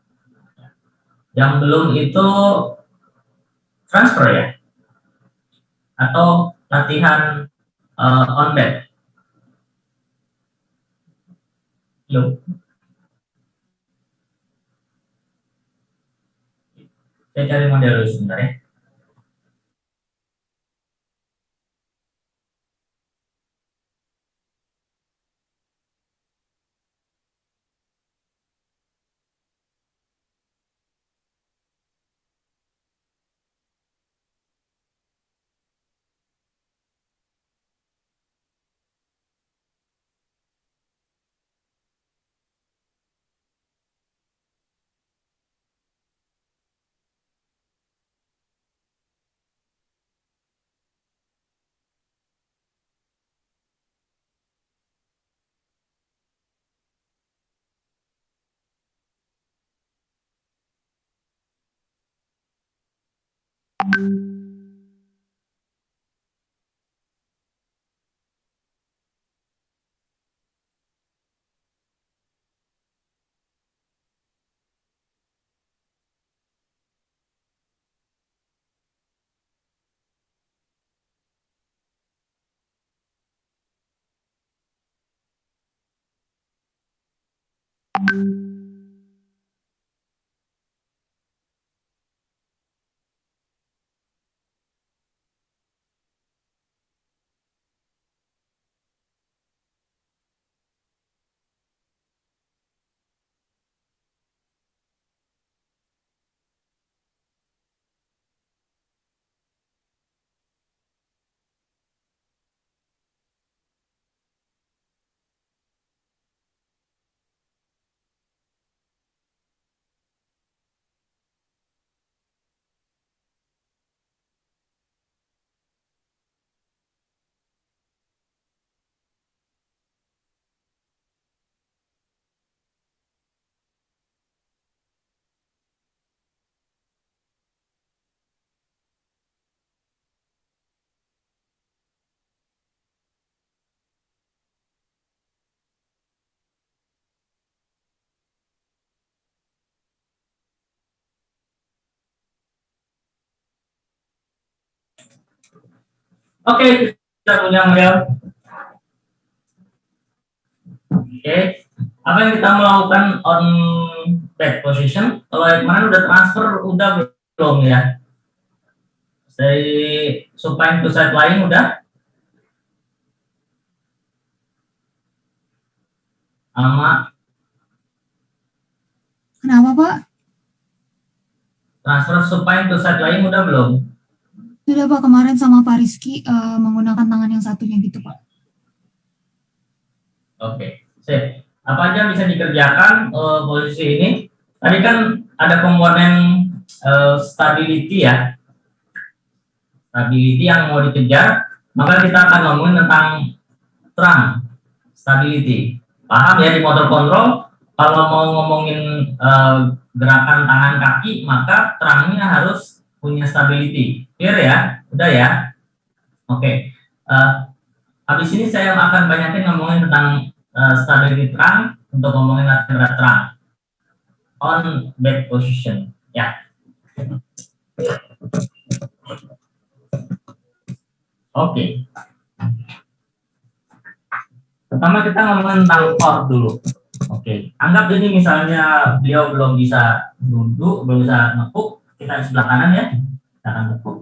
Yang belum itu transfer ya, atau latihan on bed. Yuk. Saya cari model dulu sebentar ya. Oke, kita punya model. Oke, apa yang kita melakukan on bed position? Kalau yang kemarin udah transfer, udah belum ya? Dari supine to side lying udah? Sama Kenapa Pak? transfer supine to side lying udah belum? Sudah Pak, kemarin sama Pak Rizky menggunakan tangan yang satunya gitu Pak. Oke, sip. Apa aja bisa dikerjakan posisi ini? Tadi kan ada komponen stability ya. Stability yang mau dikejar, maka kita akan ngomongin tentang trunk stability. Paham ya di motor control? Kalau mau ngomongin gerakan tangan kaki, maka trunknya harus punya stability. Clear ya? Udah ya? Oke. Habis ini saya akan banyakin ngomongin tentang stability trunk untuk ngomongin latihan berat trunk on bed position. Ya. Oke. Pertama kita ngomongin tentang core dulu. Oke. Anggap jadi misalnya beliau belum bisa duduk, belum bisa nekuk, kita di sebelah kanan ya. Kita akan nekuk.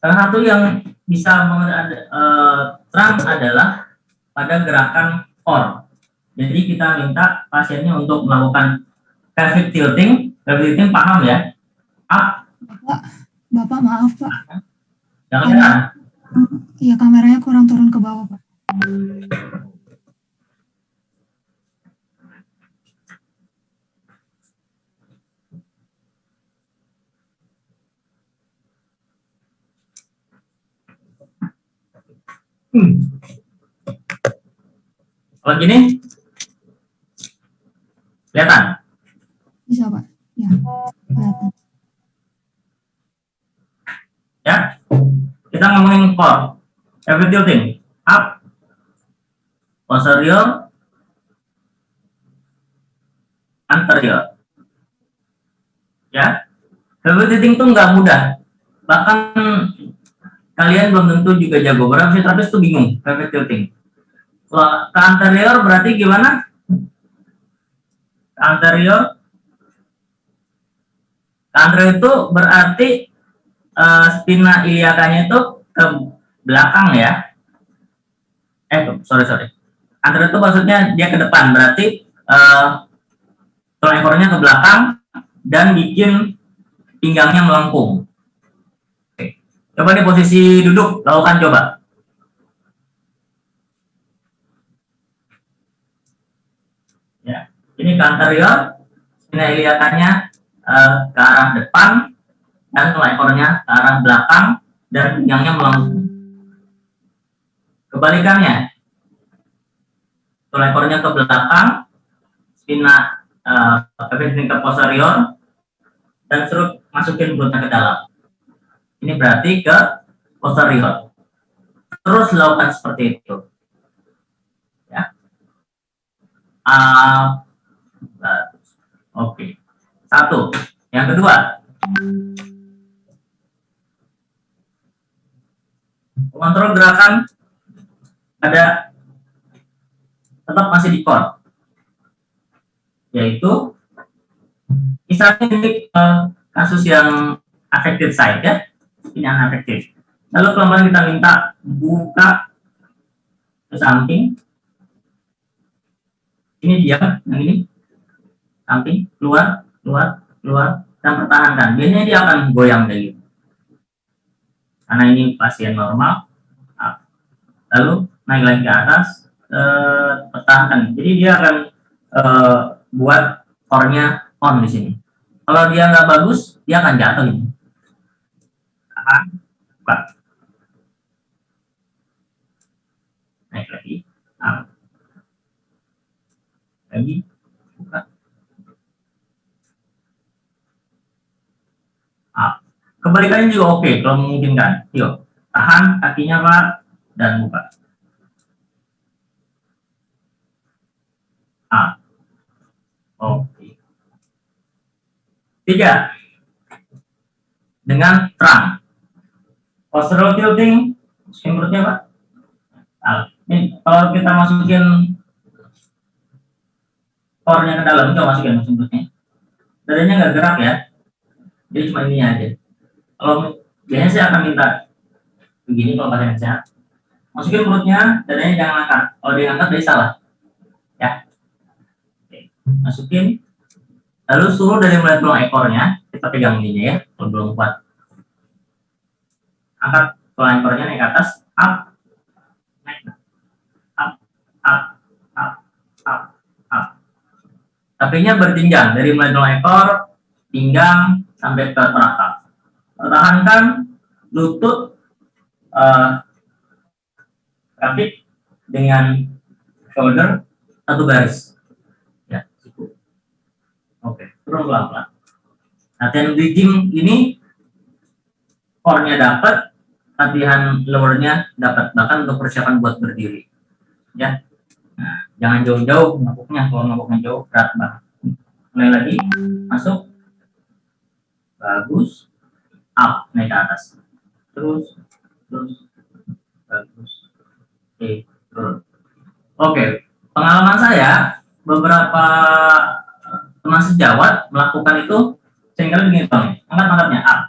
Salah satu yang bisa trunk adalah pada gerakan core. Jadi kita minta pasiennya untuk melakukan pelvic tilting. Pelvic tilting paham ya? Up. Bapak maaf Pak. Jangan. Iya, kameranya kurang turun ke bawah Pak. Kalau gini, Kelihatan? Bisa, Pak. Ya, kelihatan. Ya. Kita ngomongin core. Heavy tilting. Up, posterior, anterior. Ya. Heavy tilting itu nggak mudah. Bahkan kalian belum tentu juga jago. Berapa fisioterapis tuh bingung heavy tilting. Kalau ke anterior berarti gimana? Ke anterior itu berarti spina iliakanya itu ke belakang ya. Sorry. Anterior itu maksudnya dia ke depan, berarti tulang ekornya ke belakang dan bikin pinggangnya melengkung. Oke. Coba di posisi duduk, lakukan coba. Ya, ini ke anterior, spina iliakanya ke arah depan dan tulang ekornya ke arah belakang dan pinggangnya melengkung. Kebalikannya, tulang ekornya ke belakang, spina ke posterior, dan suruh masukin perutnya ke dalam. Ini berarti ke posterior. Terus lakukan seperti itu. Ya. Oke. Satu. Yang kedua, kontrol gerakan ada tetap masih di core, yaitu misalnya ini kasus yang affected side ya, ini yang affected. Lalu pelan-pelan kita minta buka ke samping, ini dia yang ini samping, keluar, dan pertahankan. Biasanya dia akan goyang kayak gitu. Karena ini pasien normal, lalu naik lagi ke atas, pertahankan. Jadi dia akan buat core-nya on di sini. Kalau dia nggak bagus, dia akan jatuh ini. Buka. Naik lagi. Lagi. Buka. Kebalikannya juga oke, kalau memungkinkan. Yuk, tahan kakinya Pak, dan buka. Oke. 3. Dengan terang. Postural tilting, masukin perutnya Pak. Ini kalau kita masukin core-nya ke dalam, coba masukin perutnya. Dadanya nggak gerak ya, jadi cuma ini aja. Kalau biasanya saya akan minta begini kalau pasien sehat. Masukin perutnya, dadanya jangan angkat. Kalau dia angkat, dia salah. Ya. Oke. Masukin. Lalu suruh dari mulai tulang ekornya, kita pegang ininya ya, kalau belum kuat. Angkat tulang ekornya naik ke atas, up, naik, up. Tapinya berjenjang dari mulai tulang ekor, pinggang, sampai ke teratak. Pertahankan lutut, kaki dengan shoulder satu garis. Ya, cukup. Oke, turun pelan-pelan. Latihan bridging ini core-nya dapat, latihan lower-nya dapat, bahkan untuk persiapan buat berdiri. Ya. Nah, jangan jauh-jauh ngapuknya, kalau ngapuknya jauh berat banget. Mulai lagi, masuk. Bagus. Up, naik ke atas. Terus. Bagus. Oke, turun. Oke, pengalaman saya, beberapa teman sejawat melakukan itu seringkali begini, angkat-angkatnya, up,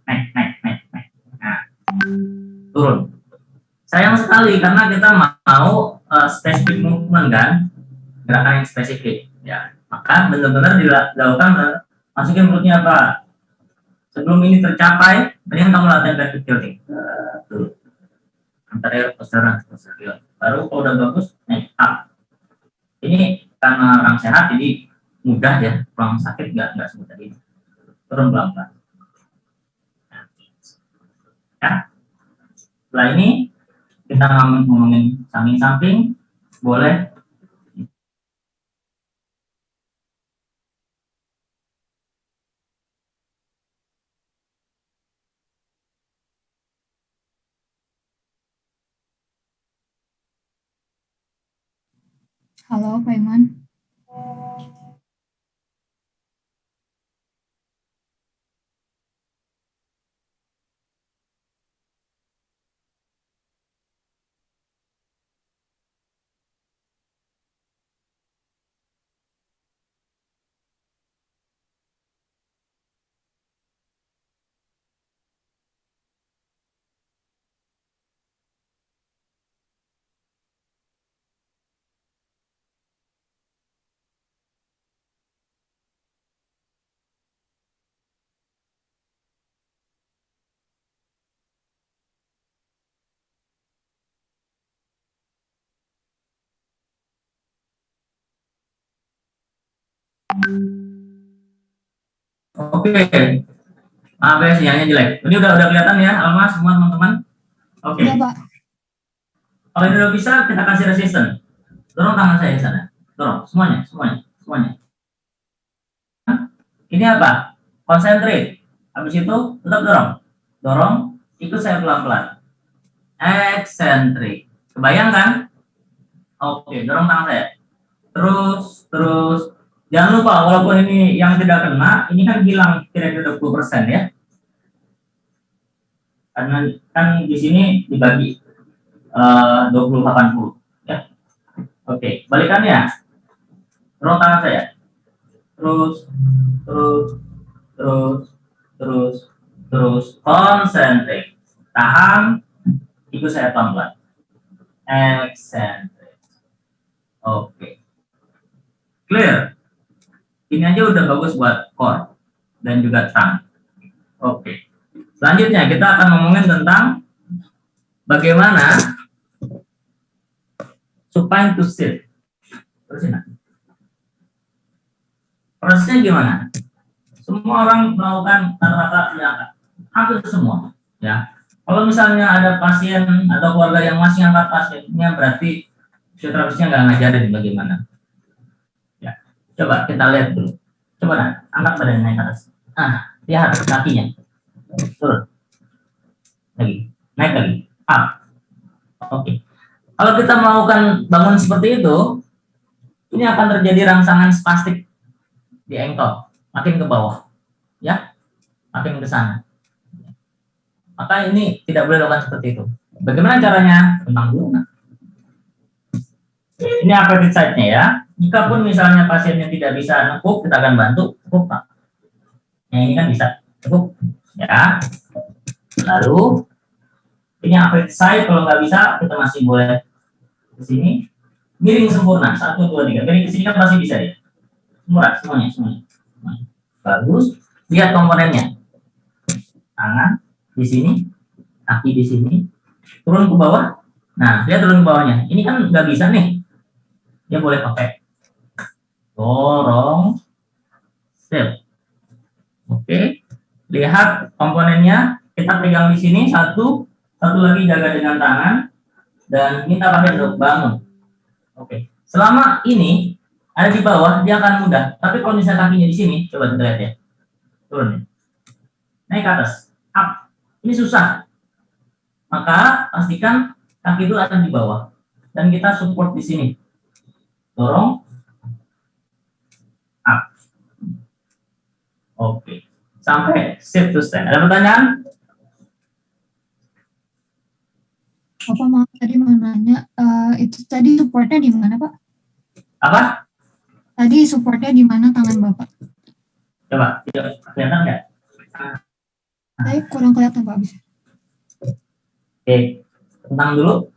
naik. Nah, turun. Sayang sekali karena kita mau spesifik movement kan, gerakan yang spesifik. Ya, maka benar-benar dilakukan, masukin perutnya apa? Sebelum ini tercapai, mendingan kamu latihan basic tilting. Dulu. Anterior, posterior. Baru kalau udah bagus, naik up. Ini karena orang sehat, jadi mudah ya. Orang sakit nggak semudah ini. Turun pelan-pelan. Ya. Setelah ini kita ngomongin samping-samping, boleh Halo, Pak Iman. Oke. Maaf ya sinyalnya jelek. Ini udah kelihatan ya, Alma semua teman-teman. Oke. Udah, Pak. Kalau ini udah bisa, kita kasih resisten. Dorong tangan saya di sana. Dorong semuanya. Ini apa? Concentrate. Habis itu tetap dorong. Dorong, ikut saya pelan-pelan. Eccentric. Kebayang kan? Oke, dorong tangan saya. Terus. Jangan lupa, walaupun ini yang tidak kena, ini kan hilang kira-kira 20% ya. Karena kan di sini dibagi 20-80 ya. Oke, balikannya. Dorong tangan saya. Terus. Concentrate. Tahan. Ikut saya pelan-pelan. Eccentric. Oke. Clear. Ini aja udah bagus buat core dan juga tongue. Oke. Selanjutnya kita akan ngomongin tentang bagaimana supine to sit. Terusin. Prosesnya gimana? Semua orang melakukan rata-rata diangkat, hampir semua. Ya. Kalau misalnya ada pasien atau keluarga yang masih angkat pasiennya, berarti fisioterapisnya nggak ngajarin bagaimana. Coba kita lihat dulu. Coba angkat badan naik ke atas. Lihat kakinya. Turun. Lagi. Naik lagi. Up. Oke. Kalau kita melakukan bangun seperti itu, ini akan terjadi rangsangan spastik di ankle. Makin ke bawah. Ya. Makin ke sana. Maka ini tidak boleh lakukan seperti itu. Bagaimana caranya? Tentang dulu. Ini appropriate side-nya ya. Jika pun misalnya pasiennya tidak bisa nekuk, kita akan bantu nekuk, Pak. Yang ini kan bisa nekuk, ya. Lalu ini appropriate side, kalau nggak bisa kita masih boleh ke sini. Miring sempurna, 1, 2, 3. Miring ke sini kan masih bisa ya. Semuanya. Bagus. Lihat komponennya. Tangan di sini, kaki di sini, turun ke bawah. Nah, lihat turun ke bawahnya. Ini kan nggak bisa nih. Dia boleh pakai dorong, step. Oke, lihat komponennya. Kita pegang di sini satu lagi jaga dengan tangan dan minta pakai duduk bangun. Oke, selama ini ada di bawah dia akan mudah. Tapi kalau misalnya kakinya di sini, coba kita lihat ya, turun, naik ke atas, up. Ini susah. Maka pastikan kaki itu ada di bawah dan kita support di sini. Dorong, up. Oke. Sampai sit to stand. Ada pertanyaan? Bapak mau tadi mau nanya, itu tadi supportnya di mana, Pak? Apa? Tadi supportnya di mana tangan Bapak? Coba, kelihatan nggak? Saya kurang kelihatan, Pak. Bisa. Oke, tentang dulu.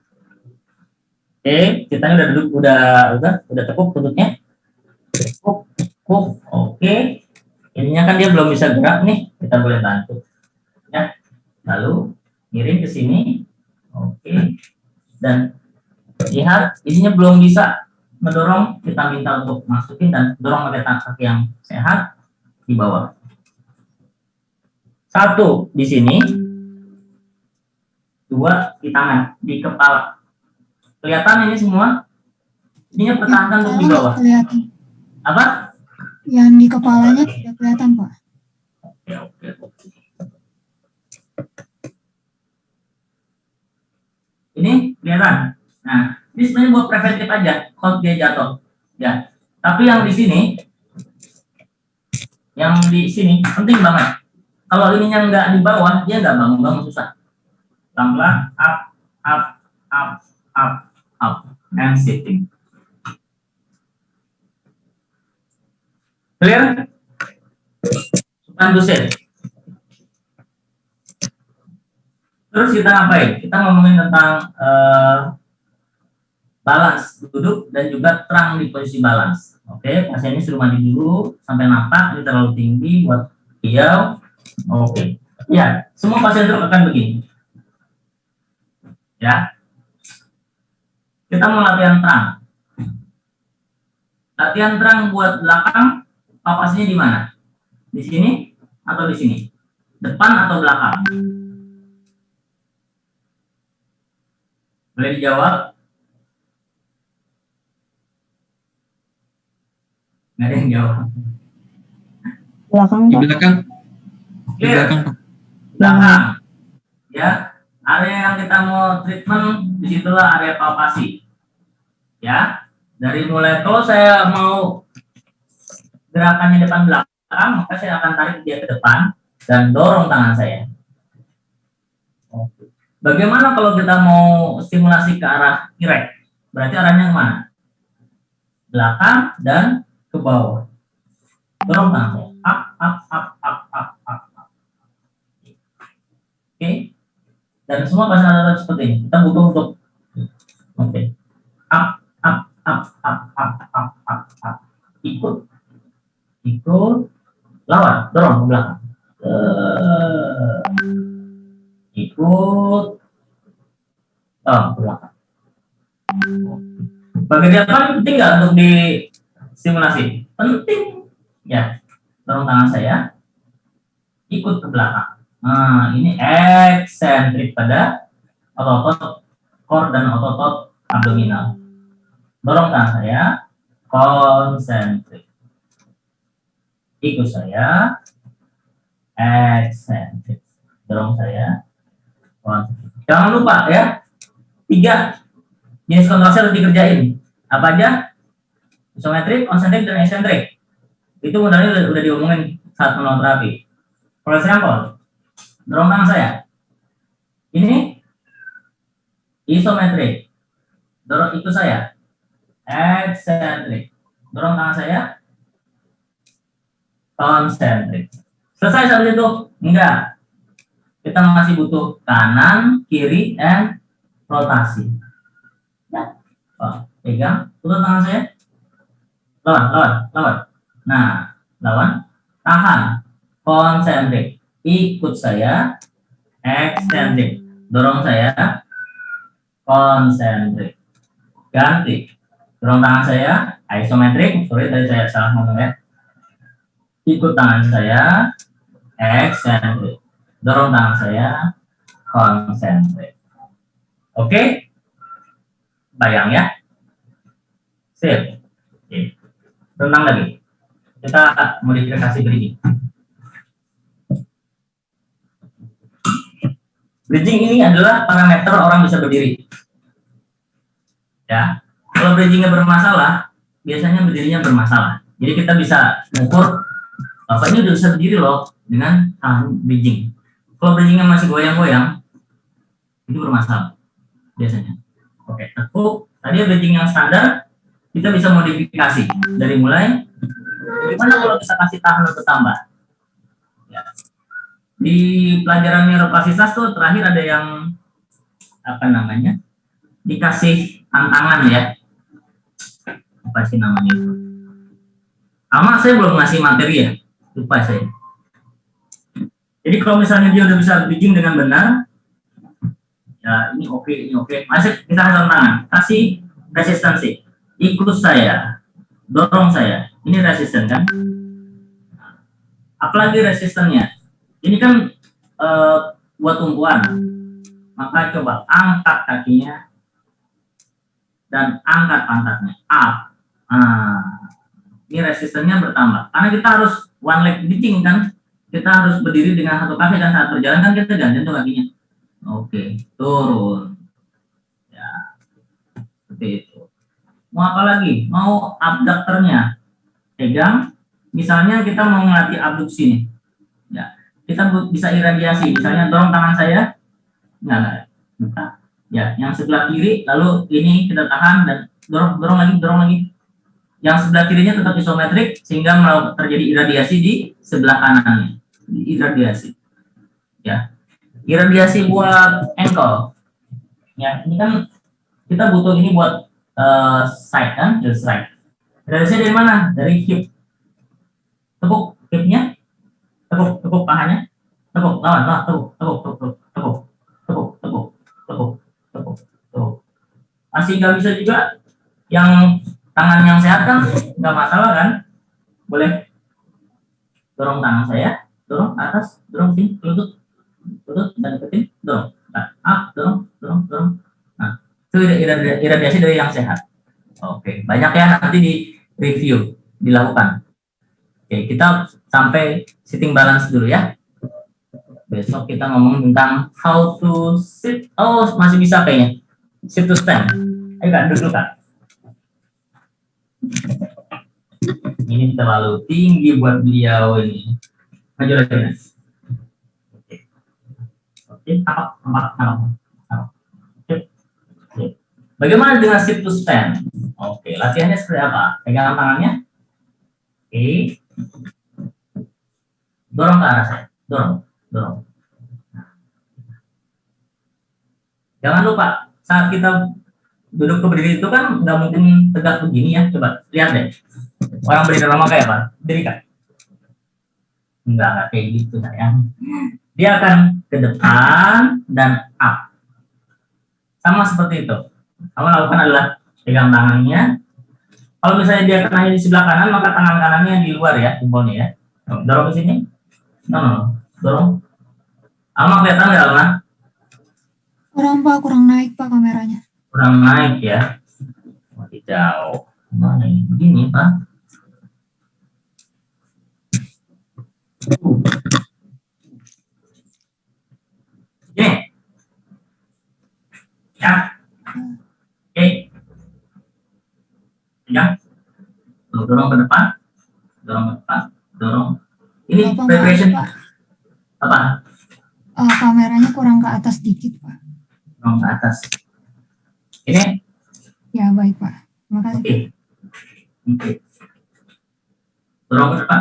Oke, kita udah duduk, udah cukup duduknya. Cukup. Oke. Ininya kan dia belum bisa gerak nih, kita boleh bantu. Ya. Lalu miring ke sini. Oke. Dan lihat, isinya belum bisa mendorong, kita minta untuk masukin dan dorong pakai kaki yang sehat di bawah. 1 di sini. 2 di tangan, di kepala. Kelihatan ini semua? Ininya pertahankan untuk di bawah. Kelihatan. Apa? Yang di kepalanya tidak kelihatan, Pak. Oke. Ini kelihatan. Nah, Ini sebenarnya buat preventif aja kalau dia jatuh. Ya. Tapi yang di sini penting banget. Kalau ininya nggak di bawah, dia nggak bangun susah. Pelan-pelan up, and sitting. Clear? Buset. Terus kita ngapain? Kita ngomongin tentang balance duduk dan juga terang di posisi balance. Oke, pasien ini suruh mandi dulu sampai napak, ini terlalu tinggi buat beliau. Oke, ya semua pasien stroke akan begini. Ya, kita mau latihan terang. Latihan terang buat belakang, papasnya di mana? Di sini atau di sini? Depan atau belakang? Boleh dijawab? Nggak ada yang jawab. Belakang, Di Pak. belakang. Di Clear? belakang, Pak. Belakang. Ya, area yang kita mau treatment, disitulah area palpasi. Ya, dari mulai kalau saya mau gerakannya depan belakang, maka saya akan tarik dia ke depan dan dorong tangan saya. Oke. Bagaimana kalau kita mau stimulasi ke arah kirek? Berarti arahnya kemana? Belakang dan ke bawah. Dorong tangan saya. Up. Oke. Dan semua pasien ada seperti ini. Kita butuh untuk oke. Up. Ikut. Lawan, dorong ke belakang. Ikut. Dorong ke belakang. Bagian depan penting nggak untuk di stimulasi? Penting. Ya. Dorong tangan saya. Ikut ke belakang. Nah, ini eksentrik pada otot core dan otot abdominal. Dorong tangan saya, konsentrik. Ikut saya, eksentrik. Dorong saya, konsentrik. Jangan lupa ya, 3 jenis kontraksi harus dikerjain. Apa aja? Isometrik, konsentrik, dan eksentrik. Itu modalnya udah diomongin saat manual terapi. For example, dorong tangan saya. Ini isometrik. Dorong itu saya. Eksentrik. Dorong tangan saya. Konsentrik. Selesai sampai itu? Enggak. Kita masih butuh kanan, kiri, and rotasi. Ya. Oh, pegang. Tutup tangan saya. Lawan. Nah, lawan. Tahan. Konsentrik. Ikut saya. Eksentrik. Dorong saya. Konsentrik. Ganti. Dorong tangan saya. Isometrik. Sorry, tadi saya salah ngomong ya. Ikut tangan saya. Eksentrik. Dorong tangan saya. Konsentrik. Oke? Bayang ya. Sip. Oke. Tenang lagi. Kita modifikasi bridging. Bridging ini adalah parameter orang bisa berdiri. Ya, kalau bridgingnya bermasalah, biasanya berdirinya bermasalah. Jadi kita bisa mengukur, Bapak ini udah bisa berdiri loh dengan bridging. Kalau bridgingnya masih goyang-goyang, itu bermasalah biasanya. Oke, tekuk. Tadi bridging yang standar, kita bisa modifikasi dari mulai. Gimana kalau kita kasih tahan atau tambah? Ya. Di pelajaran neuroplastisitas tuh terakhir ada yang apa namanya? Dikasih tantangan ya. Apa sih namanya itu? Sama saya belum ngasih materi ya. Lupa saya. Jadi kalau misalnya dia udah bisa bridging dengan benar, ya ini oke. Masih kita kasih tantangan, kasih resistensi. Ikut saya, dorong saya. Ini resisten kan? Apalagi resistennya. Ini kan buat tumpuan. Maka coba angkat kakinya dan angkat pantatnya. Up. Ini resistennya bertambah. Karena kita harus one leg bridging kan. Kita harus berdiri dengan satu kaki dan saat berjalan kan kita ganti tuh kakinya. Oke, turun. Ya. seperti itu. Mau apa lagi? Mau abduktornya, pegang. Misalnya kita mau melatih abduksi nih, ya kita bisa iradiasi. Misalnya dorong tangan saya, enggak, ya yang sebelah kiri, lalu ini kita tahan dan dorong lagi. Yang sebelah kirinya tetap isometrik sehingga terjadi iradiasi di sebelah kanannya, iradiasi. Ya, iradiasi buat ankle. Ya, ini kan kita butuh ini buat side kan, side. Iradiasi dari mana? Dari hip. Tepuk hipnya, tepuk pahanya, tepuk lawan, tepuk. Masih nggak bisa juga yang tangan yang sehat kan nggak masalah kan, boleh dorong tangan saya, dorong atas, dorong sini, lutut dan deketin, dorong, dorong. Nah, itu iradiasi dari yang sehat. Oke, banyak ya, nanti di review, dilakukan. Oke, kita sampai sitting balance dulu ya. Besok kita ngomong tentang how to sit. Oh, masih bisa kayaknya. Sit to stand. Ayo Kak, duduk Kak. Ini terlalu tinggi buat beliau ini. Maju lagi. Oke, apa? Oke. Bagaimana dengan sit to stand? Oke, latihannya seperti apa? Pegangan tangannya. Oke. Dorong ke arah saya. Dorong. Jangan lupa, saat kita duduk berdiri itu kan nggak mungkin tegak begini ya. Coba lihat deh. Orang berdiri lama kayak apa? Berdiri kan? Enggak kayak gitu sayang. Dia akan ke depan dan up. Sama seperti itu. Kamu lakukan adalah pegang tangannya. Kalau misalnya dia kenanya di sebelah kanan, maka tangan kanannya di luar ya, jempolnya ya. Dorong ke sini. No. Dorong. Alma kelihatan nggak, Alma? Kurang naik Pak kameranya. Kurang naik ya. Masih jauh. Mana ini? Begini Pak. Gini. Ya. Oke. Ya. Dorong ke depan. Dorong. Ini Bapak, preparation. Pak. Apa? Kameranya kurang ke atas dikit Pak. Dorong ke atas. Ini? Ya baik Pak. Terima kasih. Oke. Dorong ke depan.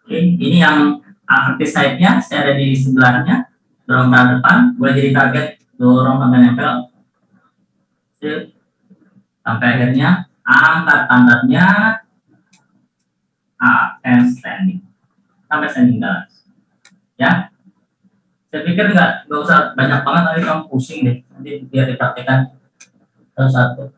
Oke. Ini yang active side-nya, saya ada di sebelahnya. Dorong ke depan, boleh jadi target. Dorong sampai nempel. Sampai akhirnya angkat pantatnya. And standing. Sampai standing balance. Ya. Saya pikir nggak usah banyak banget, nanti kamu pusing deh. Nanti biar dipraktikkan satu-satu.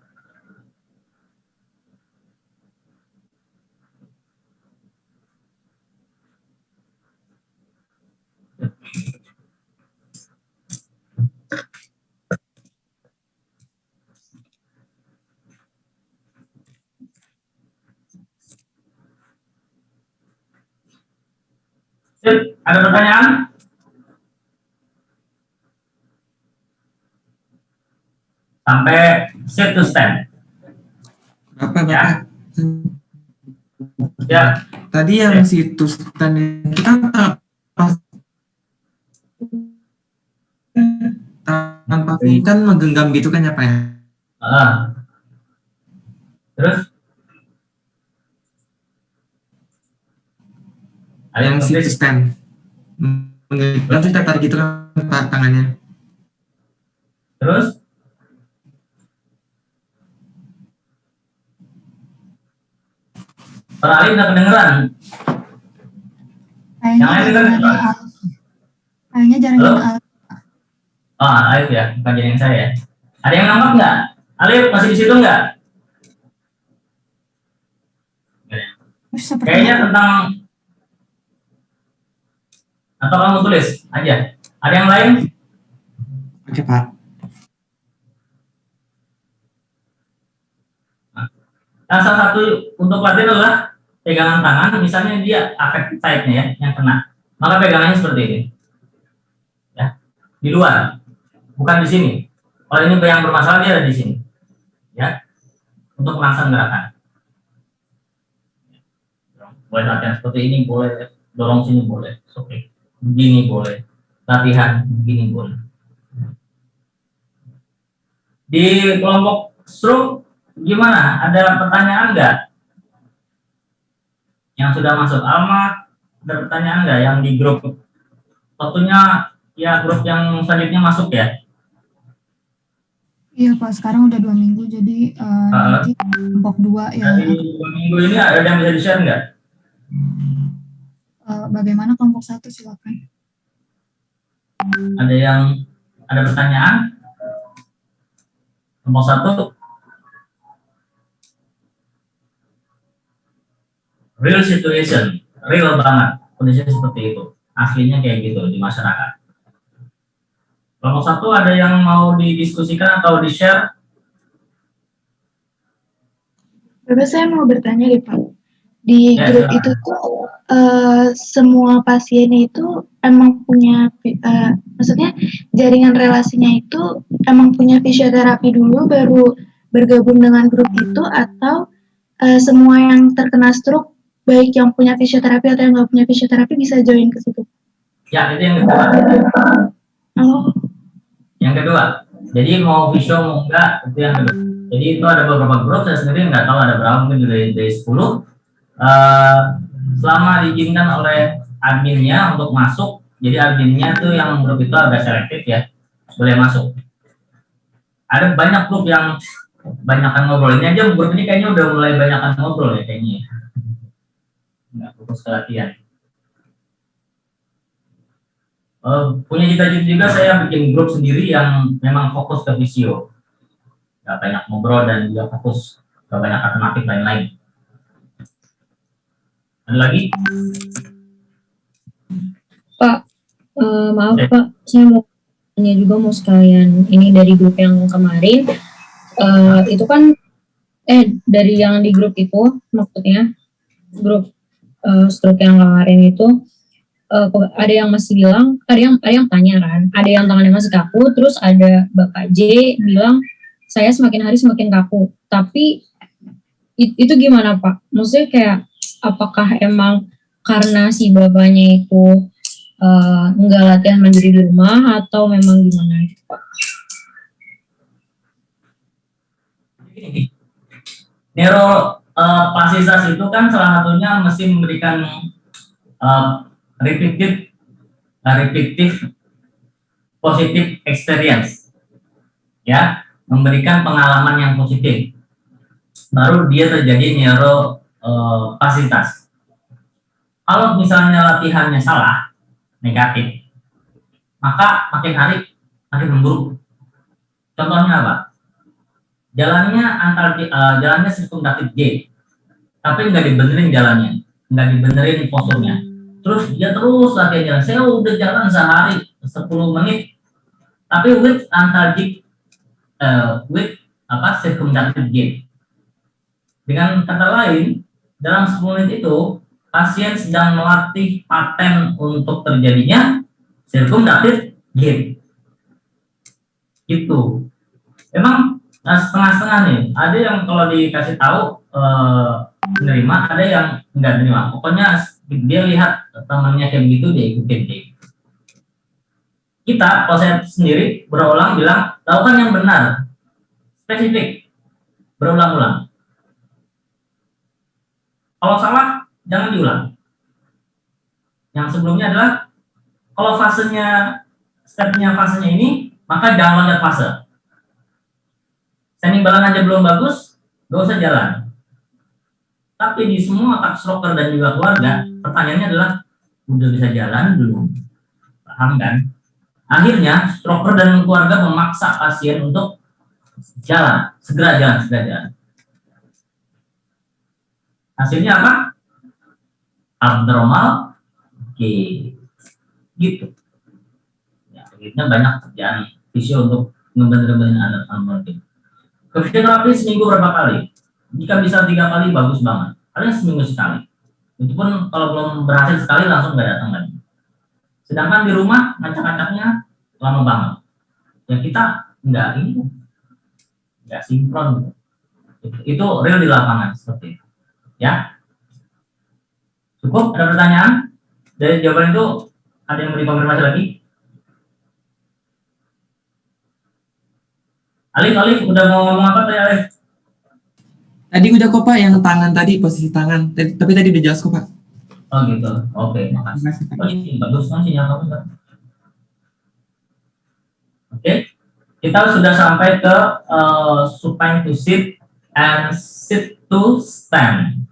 Sip, ada pertanyaan? Sampai sit to stand. Bapak. Ya. Tadi yang situs stand kita tangan Pak kan menggenggam gitu kan ya Pak ya? Terus? Yang situs stand menggenggam kita tarik gitu kan Pak tangannya. Terus? Para ahli udah kedengeran? Kayaknya jarang dengar. Alif ya, bukan jadi yang saya. Ada yang nangkap nggak? Alif masih di situ nggak? Kayaknya tentang, atau kamu tulis aja. Ada yang lain? Oke Pak. Nah, salah satu untuk latihan adalah pegangan tangan, misalnya dia affected side-nya ya, yang kena. Maka pegangannya seperti ini. Ya, di luar, bukan di sini. Kalau ini yang bermasalah dia ada di sini. ya, untuk merangsang gerakan. Boleh latihan seperti ini, boleh dorong sini, boleh, oke, begini boleh, latihan begini boleh. Di kelompok stroke gimana? Ada pertanyaan nggak? Yang sudah masuk Alma, ada pertanyaan nggak? Yang di grup, waktunya ya grup yang selanjutnya masuk ya. Iya Pak, sekarang udah 2 minggu, jadi nanti kelompok 2 yang Dari 2 minggu ini ada yang bisa di-share nggak? bagaimana kelompok 1 silakan. Ada yang ada pertanyaan? Kelompok 1, real situation, real banget kondisi seperti itu, aslinya kayak gitu di masyarakat. Kelompok 1 ada yang mau didiskusikan atau di-share? Bapak, saya mau bertanya deh Pak. Di Ya, grup silakan. itu tuh semua pasiennya itu emang punya, maksudnya jaringan relasinya itu emang punya fisioterapi dulu baru bergabung dengan grup itu, atau semua yang terkena stroke baik yang punya fisioterapi atau yang nggak punya fisioterapi bisa join ke situ? Ya, itu yang kedua. Oh, Yang kedua, jadi mau visio mau enggak, itu yang kedua. Jadi itu ada beberapa grup, saya sendiri nggak tahu ada berapa, mungkin dari 10. Selama diizinkan oleh adminnya untuk masuk, jadi adminnya tuh yang grup itu agak selektif ya, boleh masuk. Ada banyak grup yang banyakan ngobrol, ini aja grup ini kayaknya udah mulai banyakan ngobrol ya kayaknya. Nggak fokus ke latihan. Punya cita-cita juga saya bikin grup sendiri yang memang fokus ke visio, nggak banyak ngobrol dan juga fokus ke banyak alternatif lain-lain. Ada lagi? Pak, maaf Pak, saya mau tanya juga, mau sekalian ini dari grup yang kemarin, itu kan dari yang di grup itu, maksudnya grup stroke yang kemarin itu, ada yang masih bilang, ada yang tanya kan, ada yang tangannya masih kaku, terus ada Bapak J bilang saya semakin hari semakin kaku. Tapi itu gimana Pak? Maksudnya kayak apakah emang karena si bapaknya itu nggak latihan mandiri di rumah atau memang gimana gitu Pak? Neuroplastisas itu kan salah satunya mesti memberikan repetitive positive experience, ya, memberikan pengalaman yang positif, baru dia terjadi neuroplastisas. Kalau misalnya latihannya salah, negatif, maka makin hari makin memburuk. Contohnya apa? Jalannya sirkumdatif G, tapi nggak dibenerin jalannya, nggak dibenerin posturnya. Terus dia terus latihan jalan. Saya udah jalan sehari 10 menit, tapi with antalgic, sirkumdatif G. Dengan kata lain, dalam 10 menit itu pasien sedang melatih paten untuk terjadinya sirkumdatif G. Itu emang setengah-setengah nih. Ada yang kalau dikasih tahu menerima, ada yang nggak menerima. Pokoknya dia lihat temannya kayak begitu, dia ikutin deh. Kita, kalau saya sendiri berulang bilang, lakukan yang benar, spesifik, berulang-ulang. Kalau salah, jangan diulang. Yang sebelumnya adalah, kalau stepnya fasenya ini, maka jangan loncat fase. Standing balance aja belum bagus, gak usah jalan. Tapi di semua otak stroker dan juga keluarga, pertanyaannya adalah, udah bisa jalan belum? Paham kan? Akhirnya, stroker dan keluarga memaksa pasien untuk jalan, segera jalan. Hasilnya apa? Abnormal gait. Gitu. Ya, akhirnya banyak kerjaan fisio untuk ngebener-benerin abnormal gait. Ke fisioterapi seminggu berapa kali? Jika bisa 3 kali, bagus banget. Paling seminggu sekali. Itu pun kalau belum berhasil sekali, langsung nggak datang lagi. Sedangkan di rumah, ngacak-ngacaknya lama banget. Ya kita nggak sinkron. Itu real di lapangan seperti itu. Ya, cukup. Ada pertanyaan dari jawaban itu? Ada yang mau dikonfirmasi lagi? Alif udah mau ngomong apa tadi Alif? Tadi udah kok Pak, yang tangan tadi, posisi tangan. Tapi tadi udah jelas kok Pak. Oh gitu. Oke, makasih. Oh ini bagus kan sinyal kamu kan? Oke, kita sudah sampai ke supine to sit and sit to stand.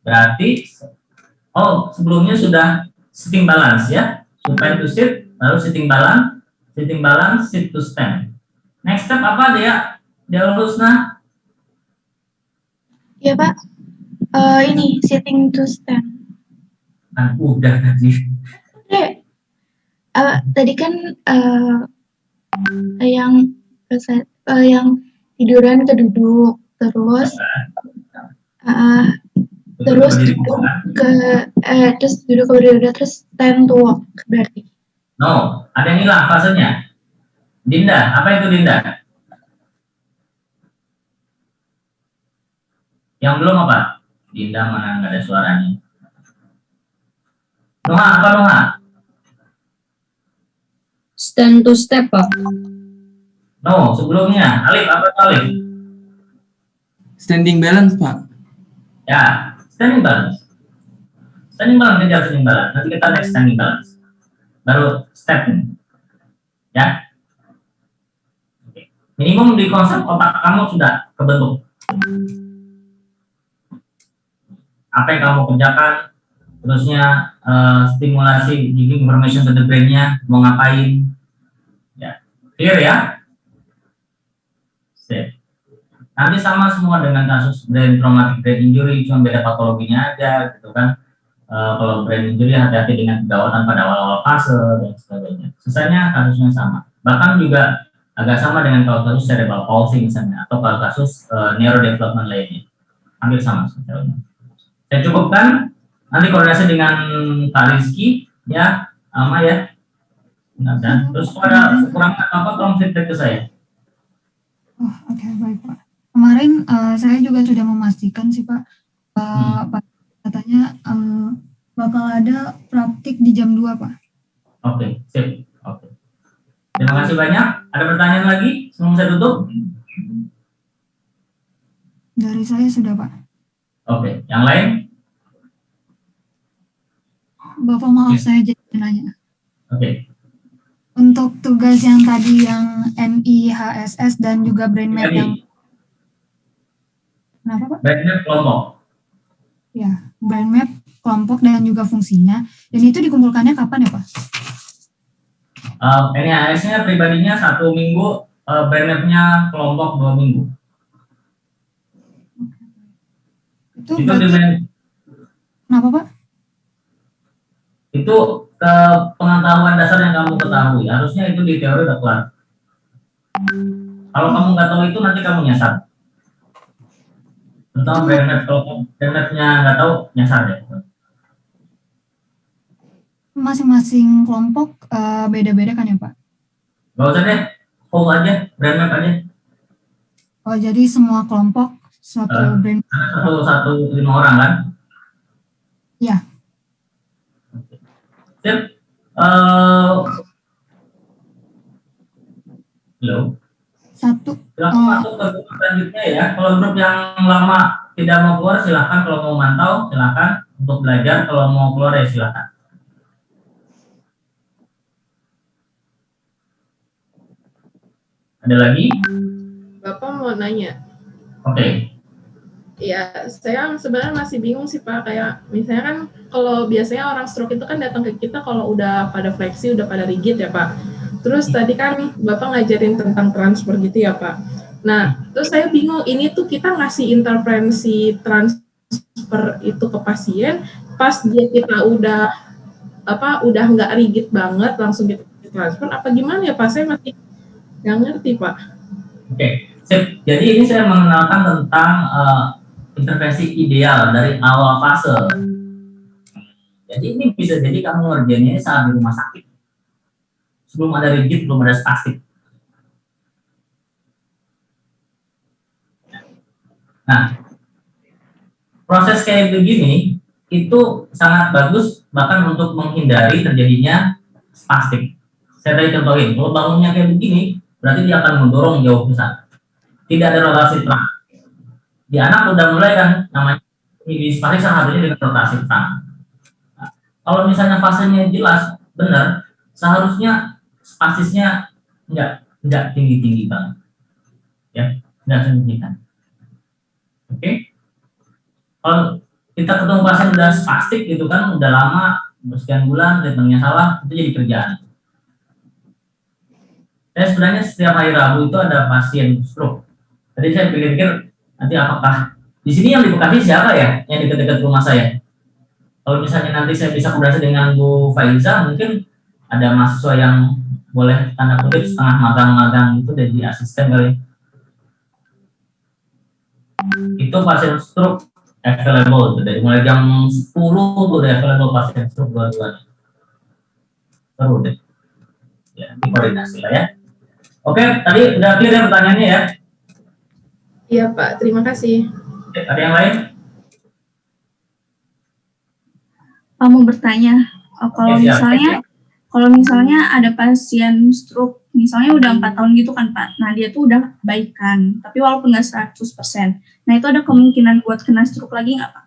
Berarti, sebelumnya sudah sitting balance ya. Supine to sit, lalu sitting balance, sit to stand. Next step apa dia? Dia Lusna? Ya Pak, ini sitting to stand. Kan udah tadi. Tadi kan yang tiduran ke duduk, terus terus duduk ke berdiri, terus stand to walk berarti. No, ada yang hilang fasenya. Dinda, apa itu Dinda? Yang belum apa? Dinda mana nggak ada suaranya. Noha, apa Noha? Stand to step, Pak. No, sebelumnya. Alif, apa itu Alif? Standing balance Pak. Ya, standing balance. Standing balance, kejar standing balance. Nanti kita next standing balance. Baru step. Ya. Oke. Minimum di konsep otak kamu sudah kebentuk. Apa yang kamu kerjakan, terusnya stimulasi giving information to the brain-nya, mau ngapain. Ya. Clear ya? Sip. Nanti sama semua dengan kasus brain traumatic brain injury, cuma beda patologinya aja gitu kan. Kalau brain injury hati-hati dengan kegawatan pada awal-awal fase dan sebagainya. Sisanya kasusnya sama. Bahkan juga agak sama dengan kalau kasus cerebral palsy misalnya, atau kalau kasus neurodevelopment lainnya. Hampir sama sebetulnya. Saya cukupkan, nanti koordinasi dengan Pak Rizky, ya, sama ya. Dan terus kalau ada kekurangan apa, tolong feedback ke saya. Oh, oke, baik Pak. Kemarin saya juga sudah memastikan sih Pak, Pak katanya bakal ada praktik di jam 2 Pak. Oke, sip. Oke. Terima kasih banyak. Ada pertanyaan lagi sebelum saya tutup? Dari saya sudah Pak. Oke, yang lain? Bapak maaf saya jadi nanya. Oke. Untuk tugas yang tadi yang NIHSS dan juga brain map yang kenapa Pak? Brain map kelompok. Ya, brain map kelompok dan juga fungsinya. Dan itu dikumpulkannya kapan ya Pak? NIHSS-nya pribadinya 1 minggu, brain map-nya kelompok 2 minggu. Itu kenapa Pak? Itu ke pengetahuan dasar yang kamu ketahui. Harusnya itu di teori udah kelar. Kalau kamu nggak tahu itu nanti kamu nyasar. Terutama kalau brainmap-nya nggak tahu, nyasar deh. Masing-masing kelompok beda-beda kan ya Pak? Gak usah deh, whole aja, brainmap aja. Oh jadi semua kelompok satu brain satu 5 orang kan? Ya. Sip. Halo. Silahkan masuk ke grup selanjutnya ya. Kalau grup yang lama tidak mau keluar silahkan. Kalau mau mantau silahkan. Untuk belajar kalau mau keluar ya silahkan. Ada lagi? Bapak mau nanya. Oke. Ya, saya sebenarnya masih bingung sih Pak. Kayak misalnya kan kalau biasanya orang stroke itu kan datang ke kita kalau udah pada fleksi, udah pada rigid ya Pak. Terus tadi kan Bapak ngajarin tentang transfer gitu ya Pak. Nah, terus saya bingung, ini tuh kita ngasih intervensi transfer itu ke pasien pas kita udah nggak rigid banget langsung ditransfer apa gimana ya Pak? Saya masih nggak ngerti Pak. Oke, sip. Jadi ini saya mengenalkan tentang intervensi ideal dari awal fase. Jadi ini bisa jadi kamu ngerjainnya saat di rumah sakit. Sebelum ada rigid, belum ada spastik. Nah, proses kayak begini itu sangat bagus bahkan untuk menghindari terjadinya spastik. Saya tadi contohin, kalau bangunnya kayak begini, berarti dia akan mendorong jauh ke sana. Tidak ada rotasi terang. Di anak udah mulai kan namanya ini spastik salah satunya dengan rotasi terang. Nah, kalau misalnya fasenya jelas, benar, seharusnya spastisnya enggak tinggi-tinggi banget. Ya, enggak signifikan. Oke. Kalau kita ketemu pasien udah spastik gitu kan, udah lama, sekian bulan, treatmentnya salah, itu jadi kerjaan. Saya sebenarnya setiap hari Rabu itu ada pasien stroke. Tadi saya pikir-pikir, nanti apakah di sini yang di Bekasi siapa ya, yang dekat-dekat rumah saya? Kalau misalnya nanti saya bisa komunikasi dengan Bu Faiza, mungkin ada mahasiswa yang boleh tanda kutip setengah magang-magang itu jadi asisten kali. Itu pasien stroke available tuh, dari mulai jam 10 tuh udah available pasien stroke dua-duanya. Seru deh. Ya, ini koordinasi lah ya. Oke, tadi udah clear ya pertanyaannya ya? Iya Pak, terima kasih. Oke, ada yang lain? Mau bertanya, kalau Oke, siap. misalnya ada pasien stroke, misalnya udah 4 tahun gitu kan Pak, nah dia tuh udah baikan, tapi walaupun nggak 100%, nah itu ada kemungkinan buat kena stroke lagi nggak Pak?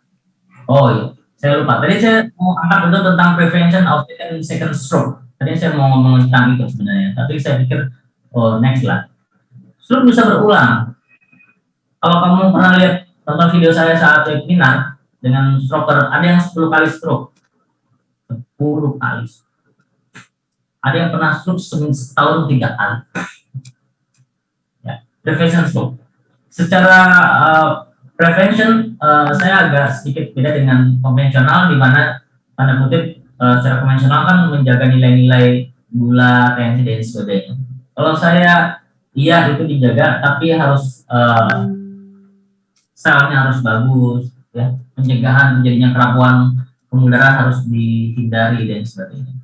Oh iya, saya lupa. Tadi saya mau angkat itu tentang prevention of second stroke. Tadi saya mau ngomong tentang itu sebenarnya, tapi saya pikir, oh next lah. Stroke bisa berulang. Kalau kamu pernah lihat tonton video saya saat webinar dengan stroker, ada yang 10 kali stroke. 10 kali. Ada yang pernah stroke setahun 3 kali. Ya, prevention stroke. Secara prevention saya agak sedikit beda dengan konvensional, di mana tanda kutip secara konvensional kan menjaga nilai-nilai gula, tensi dan sebagainya. Kalau saya iya itu dijaga, tapi harus selnya harus bagus, ya, pencegahan terjadinya kerapuan pembuluh darah harus dihindari dan sebagainya.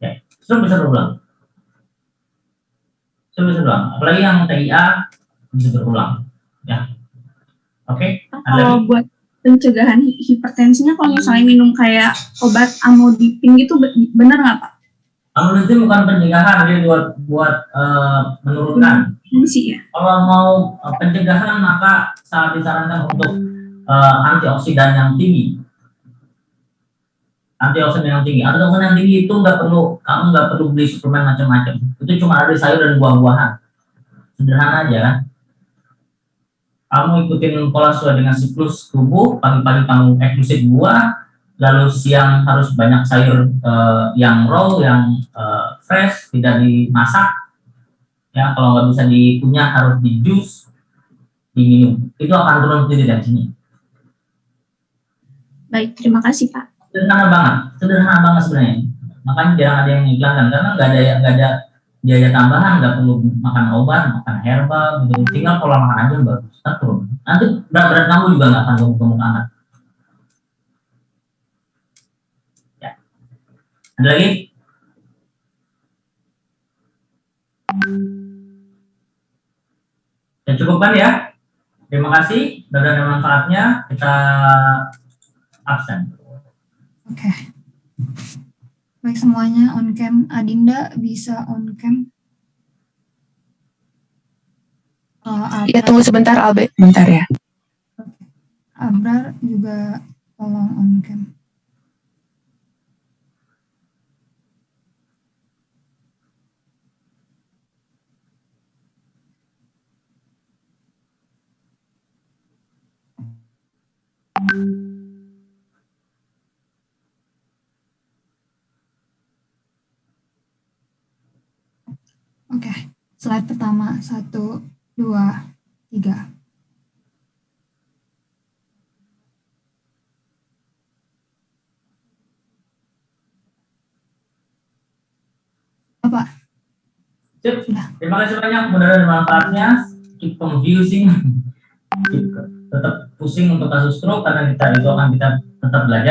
Ya, stroke bisa berulang. Stroke bisa berulang. Apalagi yang TIA bisa berulang. Ya, oke. Kalau buat pencegahan hipertensinya, kalau misalnya minum kayak obat amlodipin gitu, benar nggak Pak? Amlodipin bukan pencegahan, dia buat menurunkan. Ya. Kalau mau pencegahan maka sangat disarankan untuk antioksidan yang tinggi. Antioksidan yang tinggi. Antioksidan yang tinggi itu kamu nggak perlu beli suplemen macam-macam. Itu cuma ada di sayur dan buah-buahan. Sederhana aja kan. Kamu ikutin pola sesuai dengan siklus tubuh. Pagi-pagi kamu eksklusif buah, lalu siang harus banyak sayur yang raw, yang fresh, tidak dimasak. Ya, kalau nggak bisa dikunyah harus di jus, diminum. Itu akan turun sendiri dari sini. Baik, terima kasih Pak. Sederhana banget sebenarnya. Makanya jangan ada yang iklankan karena nggak ada biaya tambahan, nggak perlu makan obat, makan herbal, gitu. Tinggal pola makan aja bagus, turun. Nanti berat kamu juga nggak akan gemuk amat. Ya. Ada lagi? Ya cukupkan ya. Terima kasih. Mudah-mudahan ada manfaatnya. Kita absen. Oke. Baik semuanya on cam. Adinda bisa on cam. Ya tunggu sebentar Albe, bentar ya. Abrar juga tolong on cam. Oke, slide pertama 1, 2, 3. Bapak. Terima kasih banyak. Mudah-mudahan ada manfaatnya. Keep confusing. Tetap pusing untuk kasus stroke karena kita tetap belajar.